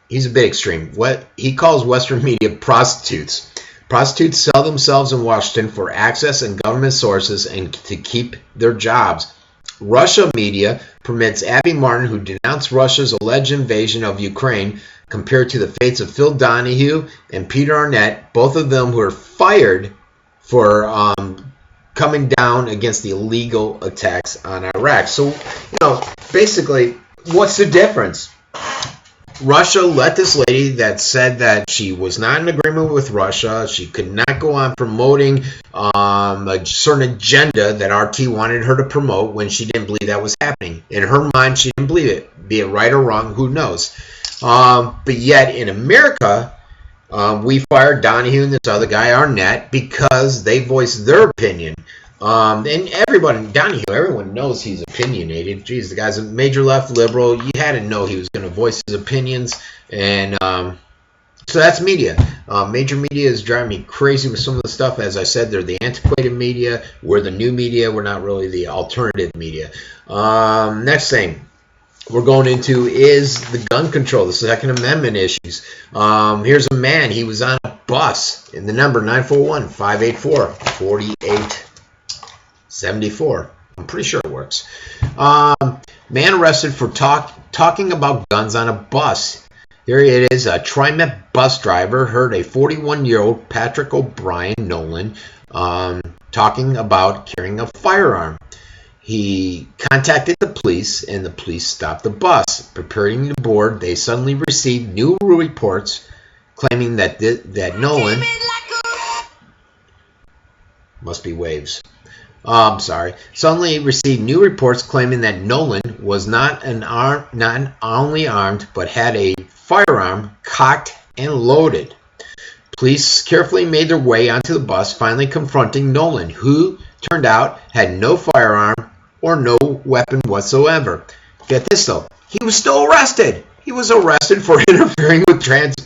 [SPEAKER 1] he's a bit extreme. What he calls Western media prostitutes. Prostitutes sell themselves in Washington for access and government sources and to keep their jobs. Russia media permits Abby Martin, who denounced Russia's alleged invasion of Ukraine, compared to the fates of Phil Donahue and Peter Arnett, both of them who were fired for coming down against the illegal attacks on Iraq. So, basically, what's the difference? Russia let this lady that said that she was not in agreement with Russia, she could not go on promoting a certain agenda that RT wanted her to promote when she didn't believe that was happening. In her mind, she didn't believe it. Be it right or wrong, who knows? But yet in America, we fired Donahue and this other guy, Arnett, because they voiced their opinion. And everyone, Donahue, everyone knows he's opinionated. Geez, the guy's a major left liberal. You had to know he was going to voice his opinions. And so that's media. Major media is driving me crazy with some of the stuff. As I said, they're the antiquated media. We're the new media. We're not really the alternative media. Next thing we're going into is the gun control, the Second Amendment issues. Here's a man. He was on a bus in the number 941-584-4874. I'm pretty sure it works. Man arrested for talking about guns on a bus. Here it is. A TriMet bus driver heard a 41-year-old Patrick O'Brien Nolan talking about carrying a firearm. He contacted the police, and the police stopped the bus. Preparing to board, they suddenly received new reports claiming that Nolan must be waves. Suddenly received new reports claiming that Nolan was not only armed, but had a firearm cocked and loaded. Police carefully made their way onto the bus, finally confronting Nolan, who turned out had no firearm or no weapon whatsoever. Get this though, he was still arrested. He was arrested for interfering with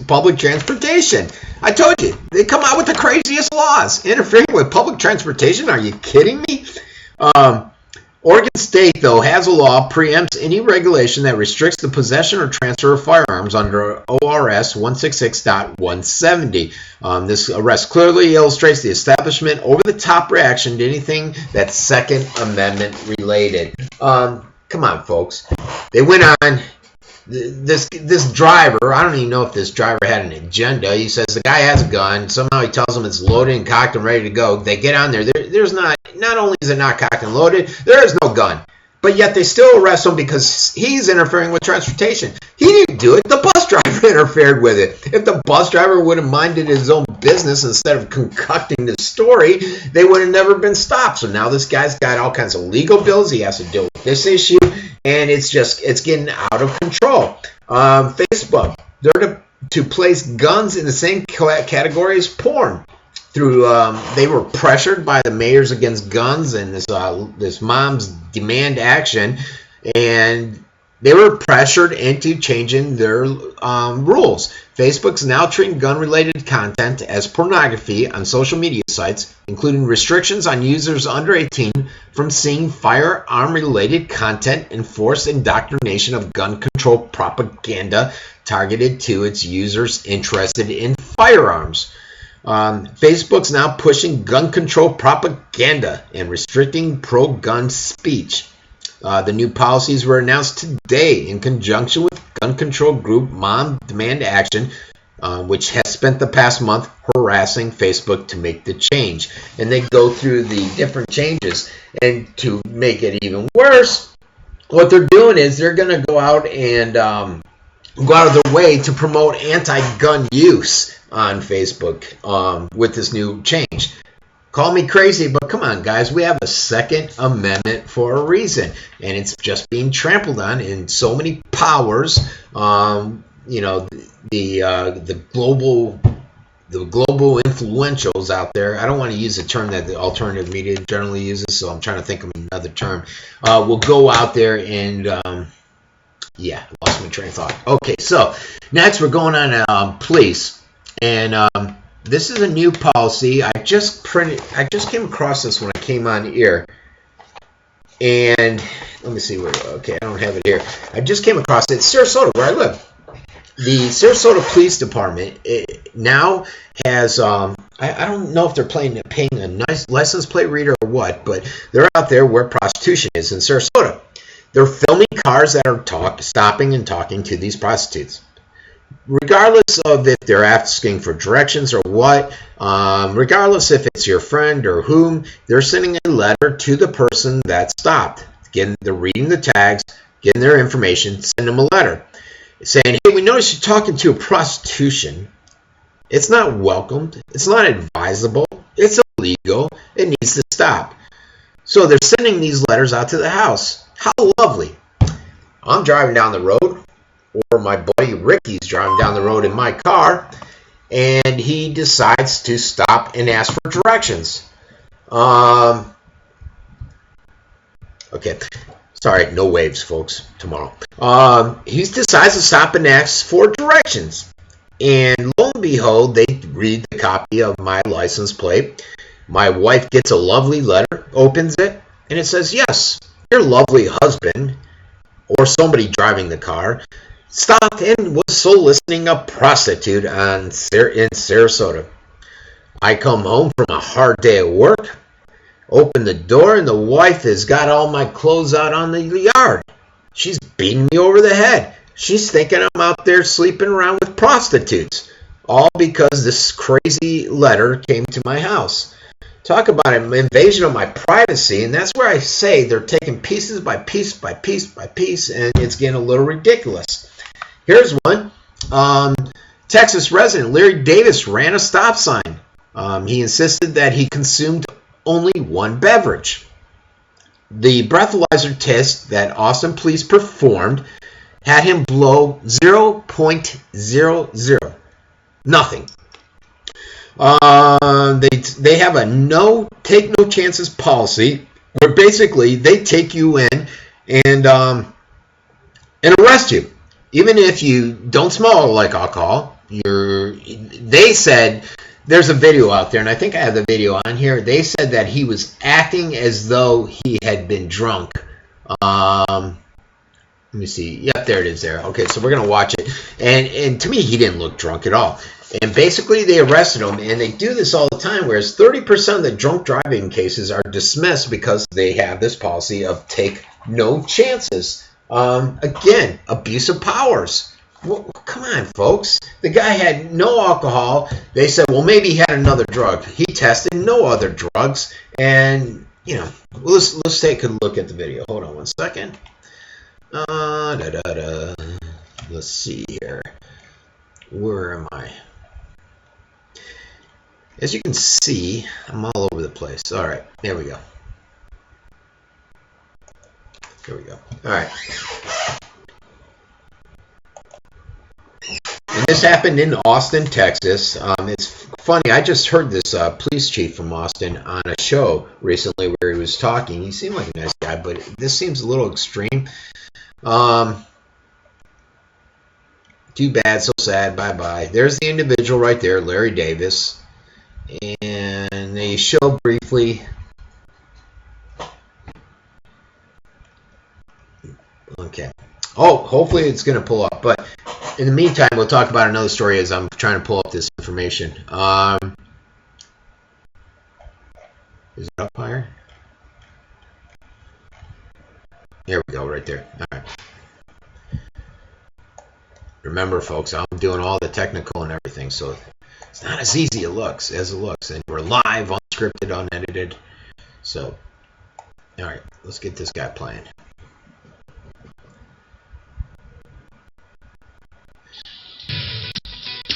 [SPEAKER 1] public transportation. I told you, they come out with the craziest laws. Interfering with public transportation? Are you kidding me? Oregon State, though, has a law preempts any regulation that restricts the possession or transfer of firearms under ORS 166.170. This arrest clearly illustrates the establishment over-the-top reaction to anything that's Second Amendment related. Come on, folks. They went on. This driver, I don't even know if this driver had an agenda. He says the guy has a gun. Somehow he tells them it's loaded and cocked and ready to go. They get on there. There's not only is it not cocked and loaded, there is no gun. But yet they still arrest him because he's interfering with transportation. He didn't do it. The bus driver interfered with it. If the bus driver would have minded his own business instead of concocting the story, they would have never been stopped. So now this guy's got all kinds of legal bills. He has to deal with this issue, and it's getting out of control. Facebook, they're to place guns in the same category as porn. They were pressured by the Mayors Against Guns and this mom's demand action, and they were pressured into changing their rules. Facebook's now treating gun-related content as pornography on social media sites, including restrictions on users under 18 from seeing firearm-related content and forced indoctrination of gun control propaganda targeted to its users interested in firearms. Facebook's now pushing gun control propaganda and restricting pro-gun speech. The new policies were announced today in conjunction with gun control group Mom Demand Action. which has spent the past month harassing Facebook to make the change. And they go through the different changes. And to make it even worse, what they're doing is they're going to go out and go out of their way to promote anti-gun use on Facebook with this new change. Call me crazy, but come on, guys. We have a Second Amendment for a reason, and it's just being trampled on in so many powers. You know, the global influentials out there. I don't want to use a term that the alternative media generally uses, so I'm trying to think of another term. Will go out there and yeah, lost my train of thought. Okay, so next we're going on police, and this is a new policy. I just came across this when I came on here, and let me see where. Okay, I don't have it here. I just came across it. It's Sarasota, where I live. The Sarasota Police Department now has, I don't know if they're paying a nice license plate reader or what, but they're out there where prostitution is in Sarasota. They're filming cars that are stopping and talking to these prostitutes. Regardless of if they're asking for directions or what, regardless if it's your friend or whom, they're sending a letter to the person that stopped. They're reading the tags, getting their information, send them a letter saying, hey, we noticed you're talking to a prostitution. It's not welcomed. It's not advisable. It's illegal. It needs to stop. So they're sending these letters out to the house. How lovely. I'm driving down the road, or my buddy Ricky's driving down the road in my car, and he decides to stop and ask for directions. Okay. Sorry, no waves, folks, tomorrow. He decides to stop and ask for directions. And lo and behold, they read the copy of my license plate. My wife gets a lovely letter, opens it, and it says, yes, your lovely husband, or somebody driving the car, stopped and was soliciting a prostitute in Sarasota. I come home from a hard day at work, open the door, and the wife has got all my clothes out on the yard. She's beating me over the head. She's thinking I'm out there sleeping around with prostitutes. All because this crazy letter came to my house. Talk about an invasion of my privacy, and that's where I say they're taking pieces by piece by piece by piece, and it's getting a little ridiculous. Here's one. Texas resident Larry Davis ran a stop sign. He insisted that he consumed only one beverage. The breathalyzer test that Austin police performed had him blow 0.00. Nothing. They have a take no chances policy where basically they take you in and arrest you. Even if you don't smell like alcohol, they said, there's a video out there, and I think I have the video on here. They said that he was acting as though he had been drunk. Let me see. Yep, there it is there. Okay, so we're going to watch it. And to me, he didn't look drunk at all. And basically, they arrested him, and they do this all the time, whereas 30% of the drunk driving cases are dismissed because they have this policy of take no chances. Again, abuse of powers. Well, come on, folks. The guy had no alcohol. They said, well, maybe he had another drug. He tested no other drugs. And, you know, let's take a look at the video. Hold on one second. Let's see here. Where am I? As you can see, I'm all over the place. All right, there we go. There we go. All right. And this happened in Austin, Texas. It's funny. I just heard this police chief from Austin on a show recently where he was talking. He seemed like a nice guy, but this seems a little extreme. Too bad, so sad. Bye-bye. There's the individual right there, Larry Davis. And they show briefly. Okay. Oh, hopefully it's going to pull up. But in the meantime, we'll talk about another story as I'm trying to pull up this information. Is it up higher? There we go, right there. All right. Remember, folks, I'm doing all the technical and everything. So it's not as easy as it looks. And we're live, unscripted, unedited. So, all right, let's get this guy playing.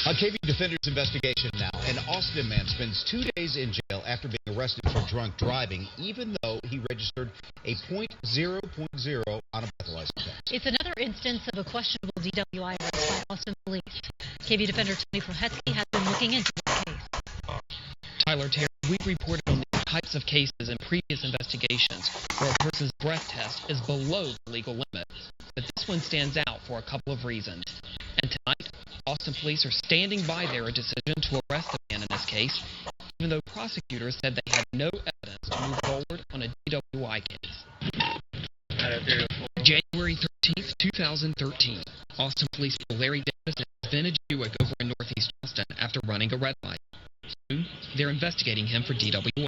[SPEAKER 2] A KV Defender's investigation now. An Austin man spends 2 days in jail after being arrested for drunk driving, even though he registered a .0.0 on a breathalyzer test.
[SPEAKER 22] It's another instance of a questionable DWI arrest by Austin police. KV Defender Tony Prohetsky has been looking into this case.
[SPEAKER 23] Tyler Terry, we reported on these types of cases in previous investigations where a person's breath test is below the legal limit. But this one stands out for a couple of reasons. And tonight, Austin police are standing by their decision to arrest the man in this case, even though prosecutors said they had no evidence to move forward on a DWI case. January 13th, 2013, Austin police pulled Larry Davis and his vintage Buick over in Northeast Austin after running a red light. Soon, they're investigating him for DWI.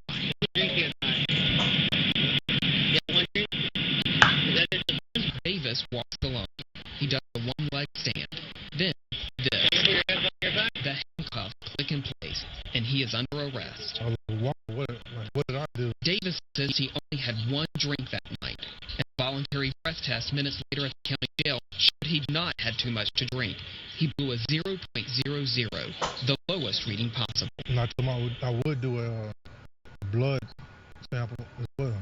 [SPEAKER 23] Davis walks alone. He does a one-leg stand. Then, this. The handcuffs click in place, and he is under arrest.
[SPEAKER 24] What did I do?
[SPEAKER 23] Davis says he only had one drink that night, and a voluntary breath test minutes later at the county jail showed he'd not had too much to drink. He blew a 0.00, the lowest reading possible.
[SPEAKER 24] I would do a blood sample as well,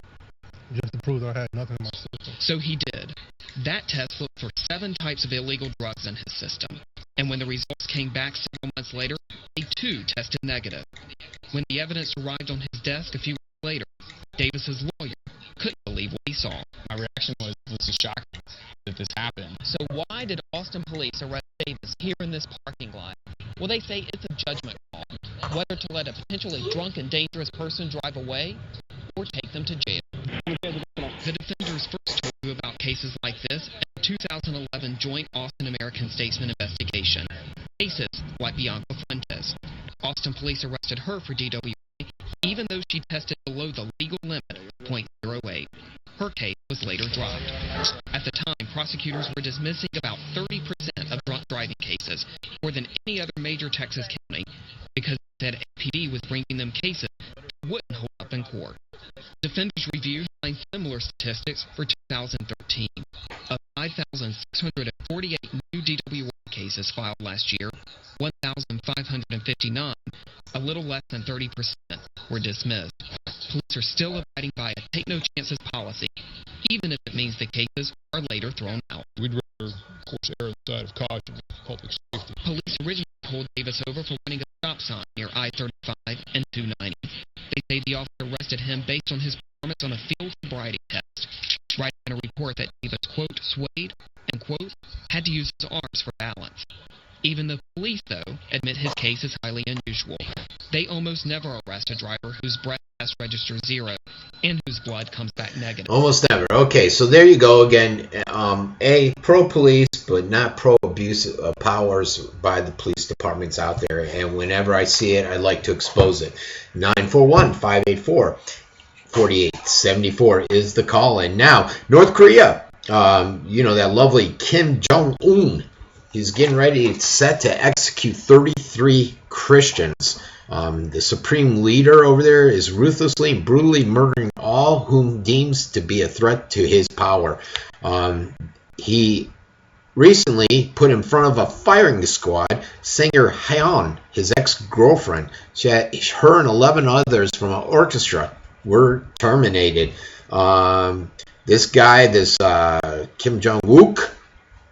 [SPEAKER 24] just to prove that I had nothing in my system.
[SPEAKER 23] So he did. That test looked for 7 types of illegal drugs in his system, and when the results came back several months later, they too tested negative. When the evidence arrived on his desk a few weeks later, Davis's lawyer couldn't believe what he saw.
[SPEAKER 25] My reaction was, this is shocking that this happened.
[SPEAKER 23] So why did Austin police arrest Davis here in this parking lot? Well, they say it's a judgment call, whether to let a potentially drunk and dangerous person drive away or take them to jail. The defenders first told you about cases like this in the 2011 Joint Austin American Statesman investigation. Cases like Bianca Fuentes. Austin police arrested her for DWI, even though she tested below the legal limit, .08. Her case was later dropped. At the time, prosecutors were dismissing about 30% of drunk driving cases, more than any other major Texas county, because they said APD was bringing them cases that wouldn't hold up in court. Defenders' review find similar statistics for 2013. Of 5,648 new DWI cases filed last year, 1,559, a little less than 30%, were dismissed. Police are still abiding by a take-no-chances policy, even if it means the cases are later thrown out.
[SPEAKER 25] We'd rather, of course, err on the side of caution and public safety.
[SPEAKER 23] Police originally pulled Davis over for running a stop sign near I-35 and 290. They say the officer arrested him based on his performance on a field sobriety test, writing in a report that Davis, quote, swayed and, quote, had to use his arms for balance. Even the police, though, admit his case is highly unusual. They almost never arrest a driver whose breath test registers 0 and whose blood comes back negative.
[SPEAKER 1] Almost never. Okay, so there you go again. Pro-police, but not pro-abuse of powers by the police departments out there. And whenever I see it, I like to expose it. 941-584-4874 is the call-in. Now, North Korea, that lovely Kim Jong-un, he's getting ready, it's set to execute 33 Christians. The supreme leader over there is ruthlessly and brutally murdering all whom deems to be a threat to his power. He recently put in front of a firing squad singer Hyeon, his ex-girlfriend. Her and 11 others from an orchestra were terminated. This Kim Jong-wook,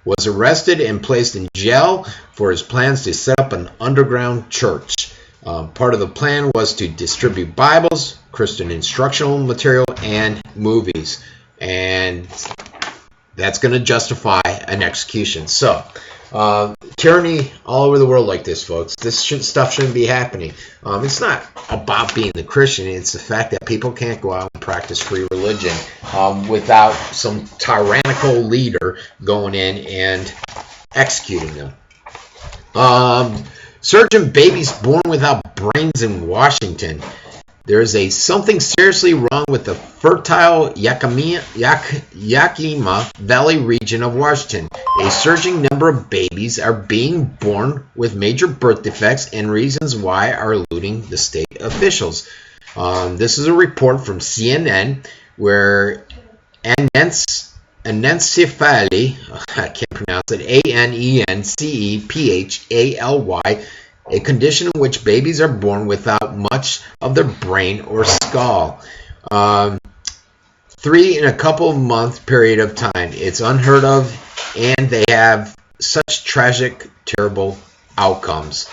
[SPEAKER 1] was arrested and placed in jail for his plans to set up an underground church. Part of the plan was to distribute Bibles, Christian instructional material, and movies. And that's going to justify an execution. So, tyranny all over the world like this, folks. This stuff shouldn't be happening. It's not about being the Christian. It's the fact that people can't go out and practice free religion without some tyrannical leader going in and executing them. Surgeon babies born without brains in Washington. There is something seriously wrong with the fertile Yakima Valley region of Washington. A surging number of babies are being born with major birth defects, and reasons why are eluding the state officials. This is a report from CNN where anencephaly, I can't pronounce it, ANENCEPHALY, a condition in which babies are born without much of their brain or skull. 3 in a couple of month period of time. It's unheard of, and they have such tragic, terrible outcomes.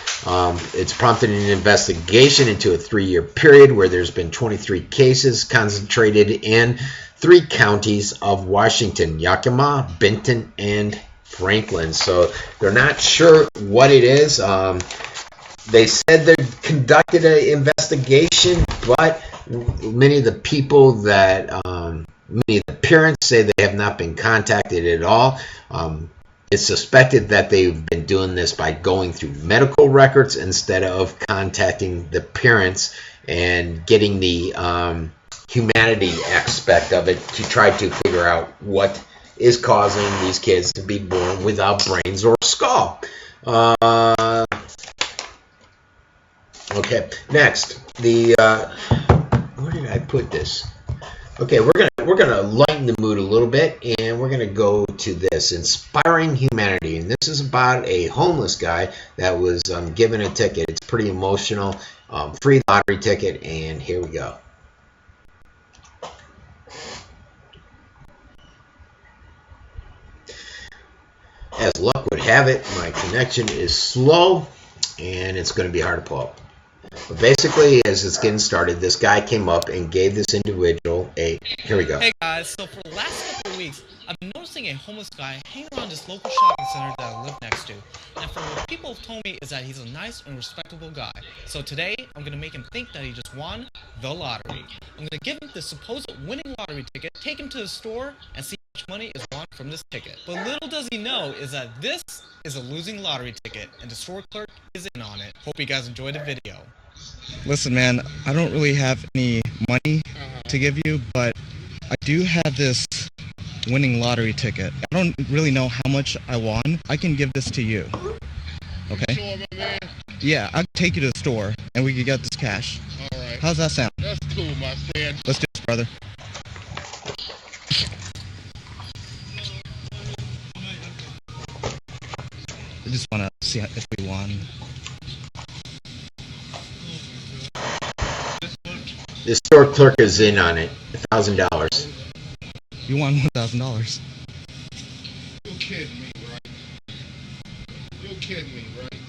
[SPEAKER 1] It's prompted an investigation into a 3-year period where there's been 23 cases concentrated in 3 counties of Washington: Yakima, Benton, and Franklin. So they're not sure what it is. They said they conducted an investigation, but many of the people that, many of the parents say they have not been contacted at all. It's suspected that they've been doing this by going through medical records instead of contacting the parents and getting the humanity aspect of it to try to figure out what is causing these kids to be born without brains or skull. Okay, next, where did I put this? Okay, we're gonna lighten the mood a little bit, and we're gonna go to this: inspiring humanity. And this is about a homeless guy that was given a ticket. It's pretty emotional, free lottery ticket, and here we go. As luck would have it, my connection is slow, and it's going to be hard to pull up. But basically, as it's getting started, this guy came up and gave this individual a... Here we go.
[SPEAKER 4] Hey guys, so for the last couple of weeks, I've been noticing a homeless guy hanging around this local shopping center that I live next to. And from what people have told me is that he's a nice and respectable guy. So today, I'm going to make him think that he just won the lottery. I'm going to give him the supposed winning lottery ticket, take him to the store, and see how much money is won from this ticket. But little does he know is that this is a losing lottery ticket, and the store clerk is in on it. Hope you guys enjoyed the video.
[SPEAKER 5] Listen, man, I don't really have any money to give you, but I do have this winning lottery ticket. I don't really know how much I won. I can give this to you. Okay?
[SPEAKER 6] Sure, my man.
[SPEAKER 5] Yeah, I'll take you to the store, and we can get this cash.
[SPEAKER 6] All right.
[SPEAKER 5] How's that sound?
[SPEAKER 6] That's cool, my friend.
[SPEAKER 5] Let's do this, brother. I just want to see if we won.
[SPEAKER 1] The store clerk is in on it. $1,000.
[SPEAKER 5] You won $1,000.
[SPEAKER 6] You're kidding me, right? You're kidding me, right?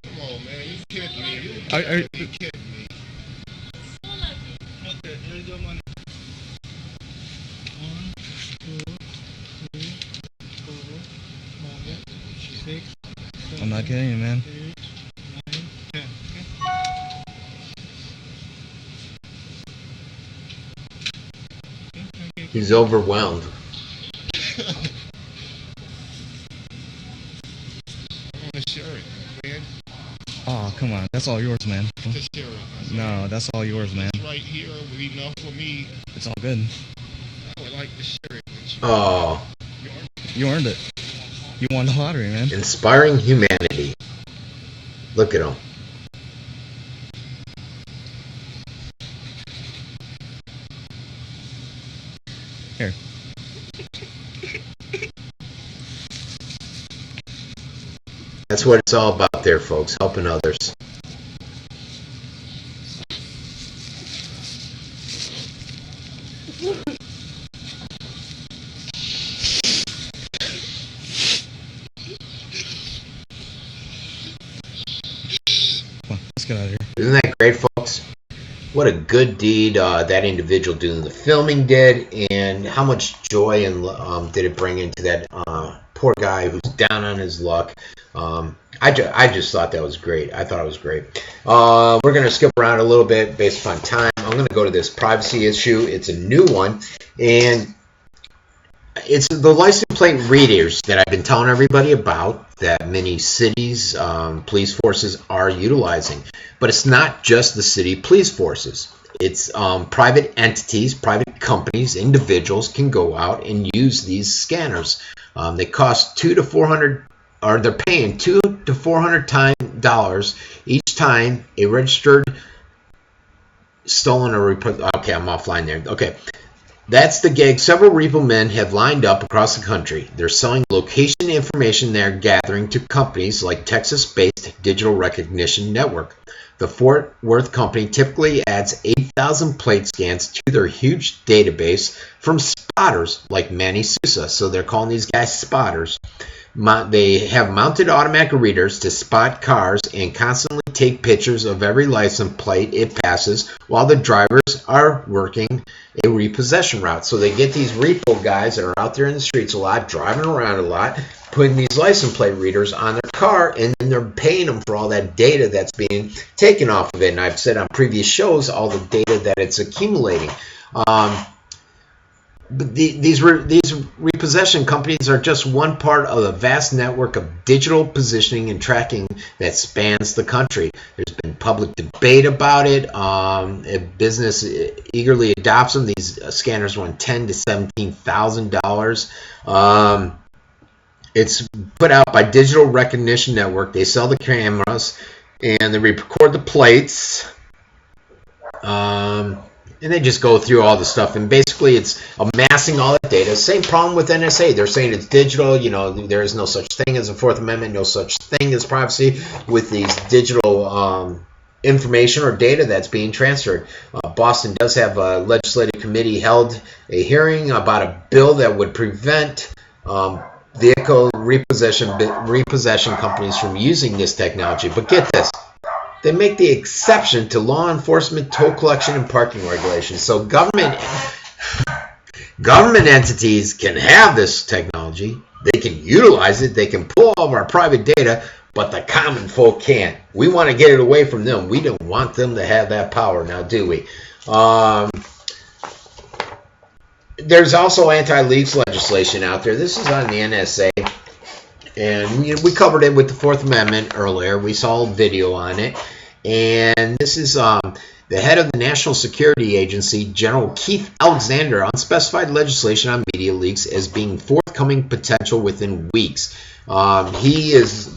[SPEAKER 6] Come on, man. You kidding me. You kidding me.
[SPEAKER 24] Okay, here's your money. 1, 2, 3, 4, 5, 6, 7,
[SPEAKER 5] I'm not kidding you, man.
[SPEAKER 24] 8, 9, 10. Okay?
[SPEAKER 1] He's overwhelmed.
[SPEAKER 6] I want to share it, man.
[SPEAKER 5] Oh, come on. That's all yours, man.
[SPEAKER 6] Just share it.
[SPEAKER 5] No, that's all yours, man.
[SPEAKER 6] It's right here with enough for me.
[SPEAKER 5] It's all good.
[SPEAKER 6] I would like to share it with you.
[SPEAKER 1] Oh.
[SPEAKER 5] You earned it. You won the lottery, man.
[SPEAKER 1] Inspiring humanity. Look at him.
[SPEAKER 5] Here.
[SPEAKER 1] That's what it's all about there, folks. Helping others.
[SPEAKER 5] Come on, let's get out of here.
[SPEAKER 1] Isn't that great, folks? What a good deed that individual doing the filming did, and how much joy and did it bring into that poor guy who's down on his luck. I just thought that was great. I thought it was great. We're going to skip around a little bit based upon time. I'm going to go to this privacy issue. It's a new one, and it's the license plate readers that I've been telling everybody about that many cities, police forces are utilizing. But it's not just the city police forces. It's private entities, private companies, individuals can go out and use these scanners. They cost $200 to $400, or they're paying $200 to $400 each time a registered, stolen, or okay, I'm offline there. Okay. That's the gig. Several repo men have lined up across the country. They're selling location information they're gathering to companies like Texas-based Digital Recognition Network. The Fort Worth company typically adds 8,000 plate scans to their huge database from spotters like Manny Sousa. So they're calling these guys spotters. They have mounted automatic readers to spot cars and constantly take pictures of every license plate it passes while the drivers are working a repossession route. So they get these repo guys that are out there in the streets a lot, driving around a lot, putting these license plate readers on their car, and then they're paying them for all that data that's being taken off of it. And I've said on previous shows all the data that it's accumulating. But these repossession companies are just one part of a vast network of digital positioning and tracking that spans the country. There's been public debate about it. If business eagerly adopts them, these scanners run $10,000 to $17,000. It's put out by Digital Recognition Network. They sell the cameras and they record the plates. And they just go through all the stuff, and basically it's amassing all that data. Same problem with NSA. They're saying it's digital. You know, there is no such thing as a Fourth Amendment, no such thing as privacy with these digital information or data that's being transferred. Boston does have a legislative committee held a hearing about a bill that would prevent vehicle repossession companies from using this technology. But get this. They make the exception to law enforcement, toll collection, and parking regulations. So government entities can have this technology. They can utilize it. They can pull all of our private data, but the common folk can't. We want to get it away from them. We don't want them to have that power now, do we? There's also anti-leaks legislation out there. This is on the NSA. And we covered it with the Fourth Amendment earlier. We saw a video on it. And this is the head of the National Security Agency, General Keith Alexander, unspecified legislation on media leaks as being forthcoming potential within weeks. He is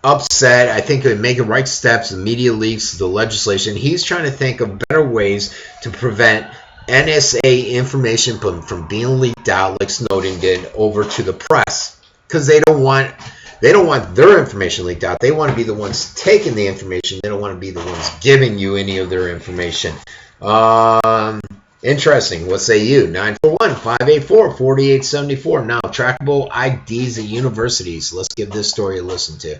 [SPEAKER 1] upset. I think it would make the right steps, the media leaks, the legislation. He's trying to think of better ways to prevent NSA information from being leaked out like Snowden did over to the press. Because they don't want their information leaked out. They want to be the ones taking the information. They don't want to be the ones giving you any of their information. Interesting. What say you? 941-584-4874. Now, trackable IDs at universities. Let's give this story a listen to.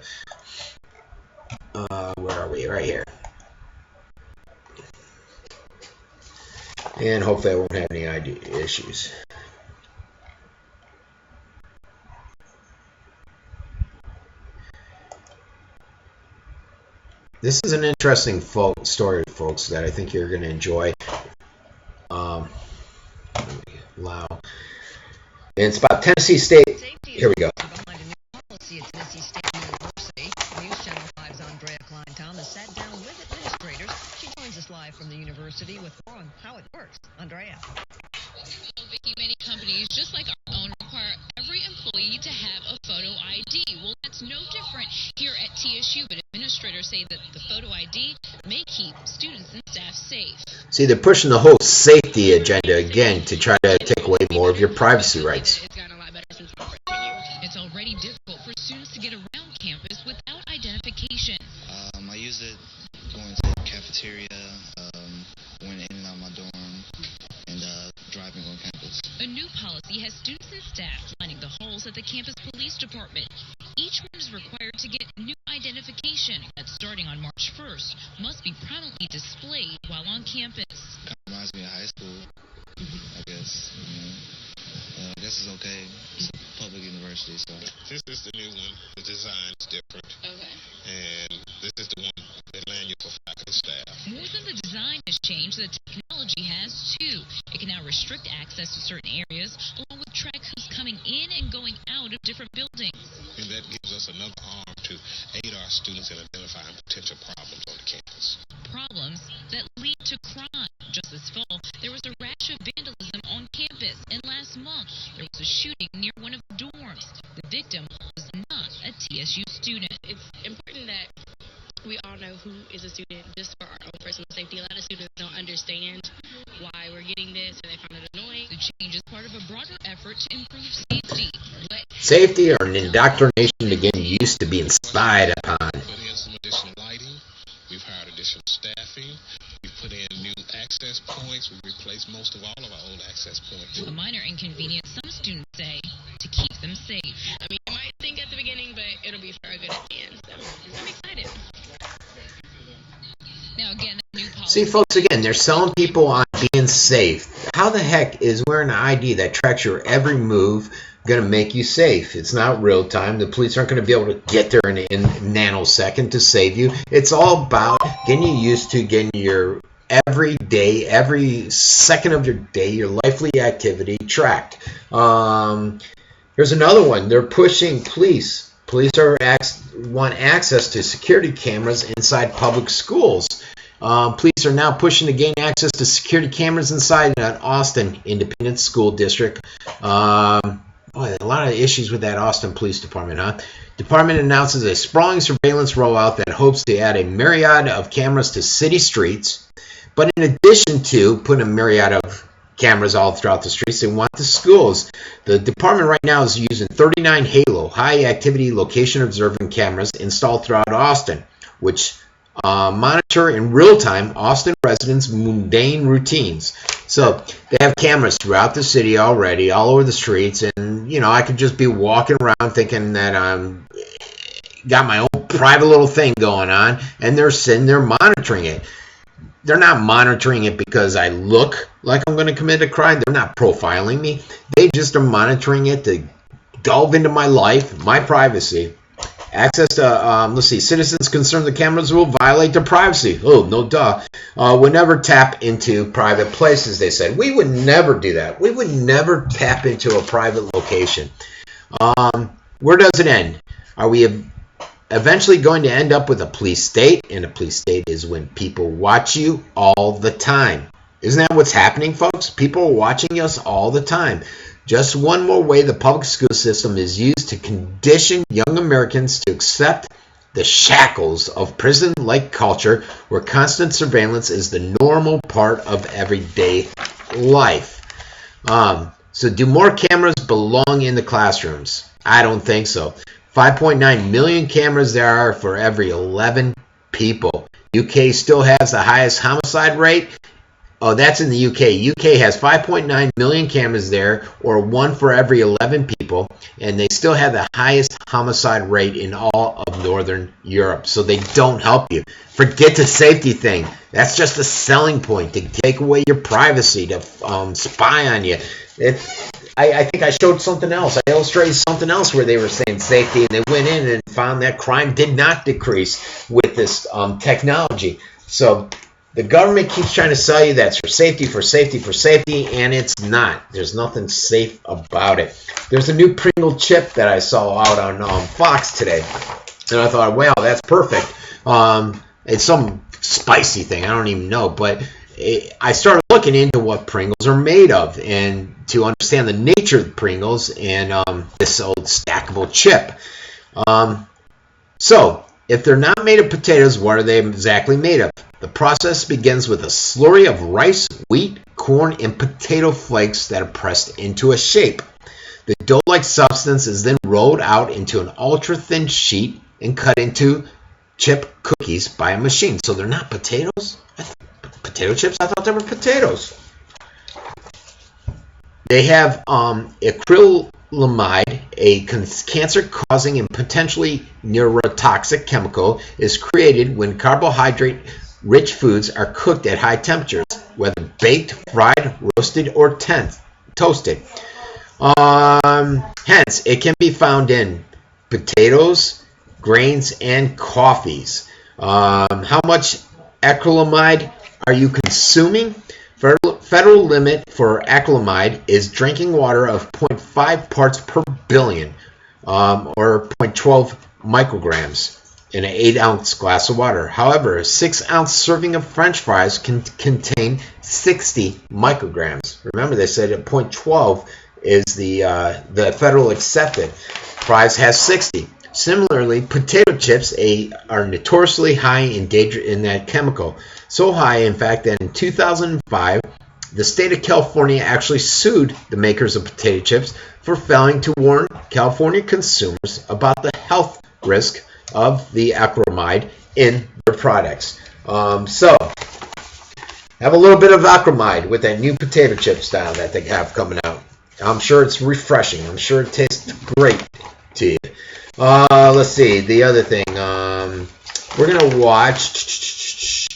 [SPEAKER 1] Where are we? Right here. And hopefully I won't have any ID issues. This is an interesting story, folks, that I think you're going to enjoy. And it's about Tennessee State. Here we go.
[SPEAKER 7] Policy at Tennessee State University. News Channel 5's Andrea Klein-Thomas sat down with administrators. She joins us live from the university with more on how it works. Andrea.
[SPEAKER 8] Well, Vicki, many companies, just like our own, require every employee to have a photo ID. Well, that's no different here at TSU, but administrators say that the photo ID may keep students and staff safe.
[SPEAKER 1] See, they're pushing the whole safety agenda again to try to take away more of your privacy rights.
[SPEAKER 8] It's already difficult for students to get around campus without identification.
[SPEAKER 9] I use it going to the cafeteria, going in and out of my dorm, and driving on campus.
[SPEAKER 8] A new policy has students and staff lining the halls at the campus police department. Each one is required to get new identification that starting on March 1st must be prominently displayed while on campus.
[SPEAKER 9] Kind of reminds me of high school, I guess. I guess it's okay. It's a public university, so.
[SPEAKER 6] This is the new one. The design is different.
[SPEAKER 8] Okay.
[SPEAKER 6] And this is the one that manual for faculty staff.
[SPEAKER 8] More than the design has changed, the technology has too. It can now now restrict access to certain areas, along with track who's coming in and going out of different buildings.
[SPEAKER 25] And that gives us another arm to aid our students in identifying potential problems on the campus.
[SPEAKER 8] Problems that lead to crime. Just this fall, there was a rash of vandalism on campus, and last month there was a shooting near one of the dorms. The victim was not a TSU student.
[SPEAKER 3] It's important that we all know who is a student just for our own personal safety. A lot of students don't understand why we're getting this, and they find it annoying.
[SPEAKER 8] The change is part of a broader effort to improve safety.
[SPEAKER 1] Safety or an indoctrination to get used to being spied upon.
[SPEAKER 25] Put in some additional lighting. We've hired additional staffing. We've put in new access points. We've replaced most of all of our old access points.
[SPEAKER 8] A minor inconvenience, some students say, to keep them safe.
[SPEAKER 3] I mean, you might think at the beginning, but it'll be for our good at the end. So I'm excited.
[SPEAKER 8] Now again, that new policy.
[SPEAKER 1] See, folks, again, they're selling people on being safe. How the heck is wearing an ID that tracks your every move going to make you safe? It's not real time. The police aren't going to be able to get there in a nanosecond to save you. It's all about getting you used to getting your every day, every second of your day, your lively activity tracked. Here's another one. They're pushing police. Police want access to security cameras inside public schools. Police are now pushing to gain access to security cameras inside an Austin Independent School District. Boy, a lot of issues with that Austin Police Department, huh? Department announces a sprawling surveillance rollout that hopes to add a myriad of cameras to city streets. But in addition to putting a myriad of cameras all throughout the streets, they want the schools. The department right now is using 39 Halo, high-activity location observing cameras installed throughout Austin, which monitor in real time Austin residents' mundane routines. So they have cameras throughout the city already, all over the streets, and you know, I could just be walking around thinking that I'm got my own private little thing going on, and they're sitting there monitoring it. They're not monitoring it because I look like I'm going to commit a crime. They're not profiling me. They just are monitoring it to delve into my life, my privacy. Access to, let's see, citizens concerned the cameras will violate their privacy. Oh, no duh. Would never tap into private places, they said. We would never do that. We would never tap into a private location. Where does it end? Are we eventually going to end up with a police state? And a police state is when people watch you all the time. Isn't that what's happening, folks? People are watching us all the time. Just one more way the public school system is used to condition young Americans to accept the shackles of prison-like culture where constant surveillance is the normal part of everyday life. So do more cameras belong in the classrooms? I don't think so. 5.9 million cameras there are for every 11 people. UK still has the highest homicide rate. Oh, that's in the UK. UK has 5.9 million cameras there, or 1 for every 11 people, and they still have the highest homicide rate in all of Northern Europe. So they don't help you. Forget the safety thing. That's just a selling point to take away your privacy, to spy on you. I think I showed something else. I illustrated something else where they were saying safety, and they went in and found that crime did not decrease with this technology. So the government keeps trying to sell you that's for safety, and it's not. There's nothing safe about it. There's a new Pringle chip that I saw out on Fox today, and I thought, wow, that's perfect. It's some spicy thing. I don't even know, but I started looking into what Pringles are made of and to understand the nature of Pringles and this old stackable chip. So, if they're not made of potatoes, what are they exactly made of? The process begins with a slurry of rice, wheat, corn, and potato flakes that are pressed into a shape. The dough-like substance is then rolled out into an ultra-thin sheet and cut into chip cookies by a machine. So they're not potatoes? Potato chips? I thought they were potatoes. They have acrylamide, a cancer-causing and potentially neurotoxic chemical, is created when carbohydrate-rich foods are cooked at high temperatures, whether baked, fried, roasted, or toasted. Hence, it can be found in potatoes, grains, and coffees. How much acrylamide are you consuming? federal limit for acrylamide is drinking water of 0.5 parts per billion, or 0.12 micrograms in an 8-ounce glass of water. However, a 6-ounce serving of French fries can contain 60 micrograms. Remember, they said at 0.12 is the federal accepted. Fries has 60. Similarly, potato chips are notoriously high in that chemical. So high, in fact, that in 2005, the state of California actually sued the makers of potato chips for failing to warn California consumers about the health risk of the acrylamide in their products. So, have a little bit of acrylamide with that new potato chip style that they have coming out. I'm sure it's refreshing. I'm sure it tastes great to you. Let's see, the other thing. We're going to watch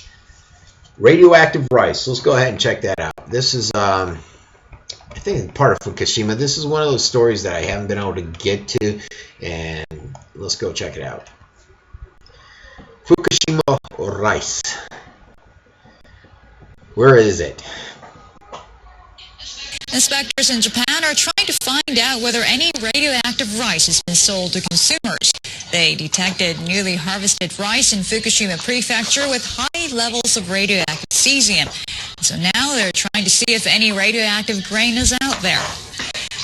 [SPEAKER 1] radioactive rice. Let's go ahead and check that out. This is, I think, part of Fukushima. This is one of those stories that I haven't been able to get to, and let's go check it out. Fukushima rice. Where is it?
[SPEAKER 10] Inspectors in Japan are trying to find out whether any radioactive rice has been sold to consumers. They detected newly harvested rice in Fukushima Prefecture with high levels of radioactive cesium. So now they're trying to see if any radioactive grain is out there.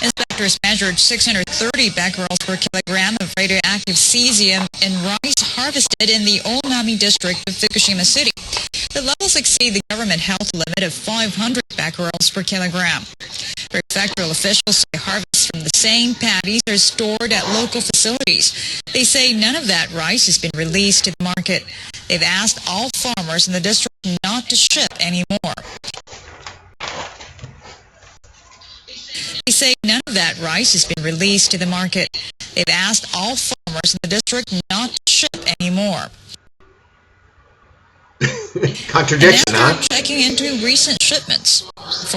[SPEAKER 10] Inspectors measured 630 becquerels per kilogram of radioactive cesium in rice harvested in the Onami district of Fukushima City. The levels exceed the government health limit of 500 becquerels per kilogram. Prefectural officials say harvests from the same paddies are stored at local facilities. They say none of that rice has been released to the market. They've asked all farmers in the district not to ship anymore. They say none of that rice has been released to the market. They've asked all farmers in the district not to ship anymore.
[SPEAKER 1] Contradiction, huh?
[SPEAKER 10] Checking into recent shipments.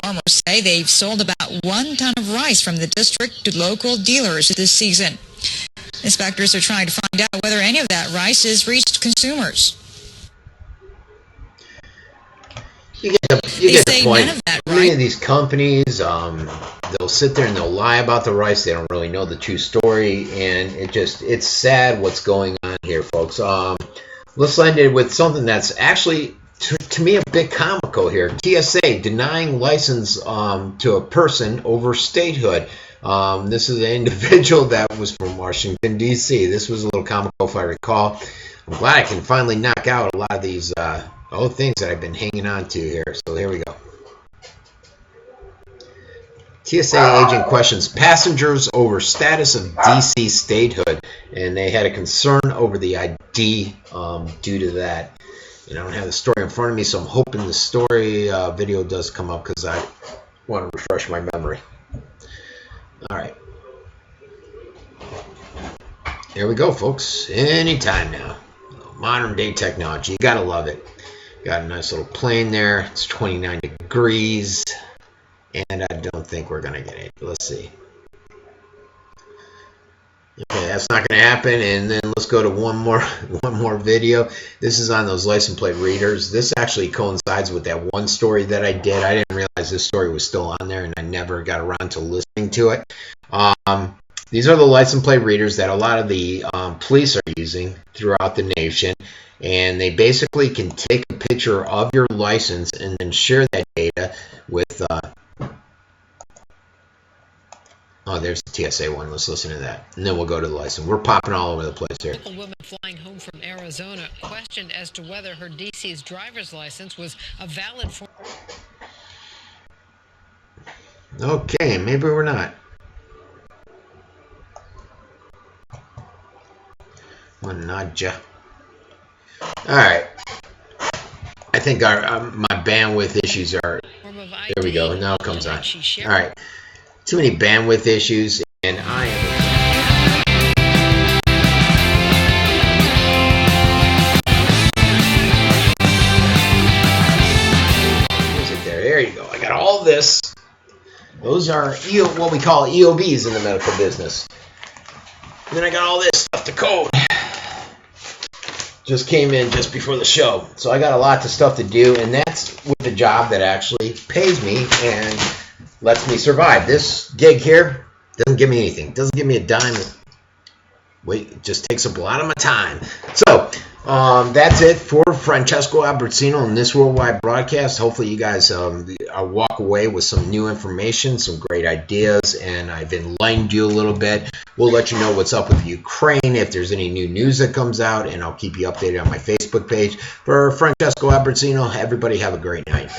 [SPEAKER 10] Farmers say they've sold about 1 ton of rice from the district to local dealers this season. Inspectors are trying to find out whether any of that rice has reached consumers.
[SPEAKER 1] You get the point. Many of these companies, they'll sit there and they'll lie about the rice. They don't really know the true story, and it's sad what's going on here, folks. Let's end it with something that's actually, to me, a bit comical here. TSA denying license to a person over statehood. This is an individual that was from Washington, D.C. This was a little comical, if I recall. I'm glad I can finally knock out a lot of these things that I've been hanging on to here. So here we go. TSA agent questions passengers over status of D.C. statehood, and they had a concern over the ID due to that. And I don't have the story in front of me, so I'm hoping the story video does come up because I want to refresh my memory. All right. Here we go, folks. Anytime now. Modern day technology. You got to love it. Got a nice little plane there. It's 29 degrees. And I don't think we're going to get it. Let's see. Okay, that's not going to happen. And then let's go to one more video. This is on those license plate readers. This actually coincides with that one story that I did. I didn't realize this story was still on there, and I never got around to listening to it. These are the license plate readers that a lot of the police are using throughout the nation. And they basically can take a picture of your license and then share that data with... Oh, there's the TSA one. Let's listen to that. And then we'll go to the license. We're popping all over the place here.
[SPEAKER 7] A woman flying home from Arizona questioned as to whether her DC's driver's license was a valid form.
[SPEAKER 1] Okay, maybe we're not. One nudge. All right. I think my bandwidth issues are... There we go. Now it comes on. All right. Too many bandwidth issues, and I am... Is it there? There you go. I got all this. Those are what we call EOBs in the medical business. And then I got all this stuff to code. Just came in just before the show. So I got a lot of stuff to do, and that's with a job that actually pays me and lets me survive. This gig here doesn't give me anything. It doesn't give me a dime. Wait, it just takes up a lot of my time. So that's it for Francesco Abbruzzino in this worldwide broadcast. Hopefully you guys walk away with some new information, some great ideas, and I've enlightened you a little bit. We'll let you know what's up with Ukraine, if there's any new news that comes out, and I'll keep you updated on my Facebook page. For Francesco Abbruzzino, everybody have a great night.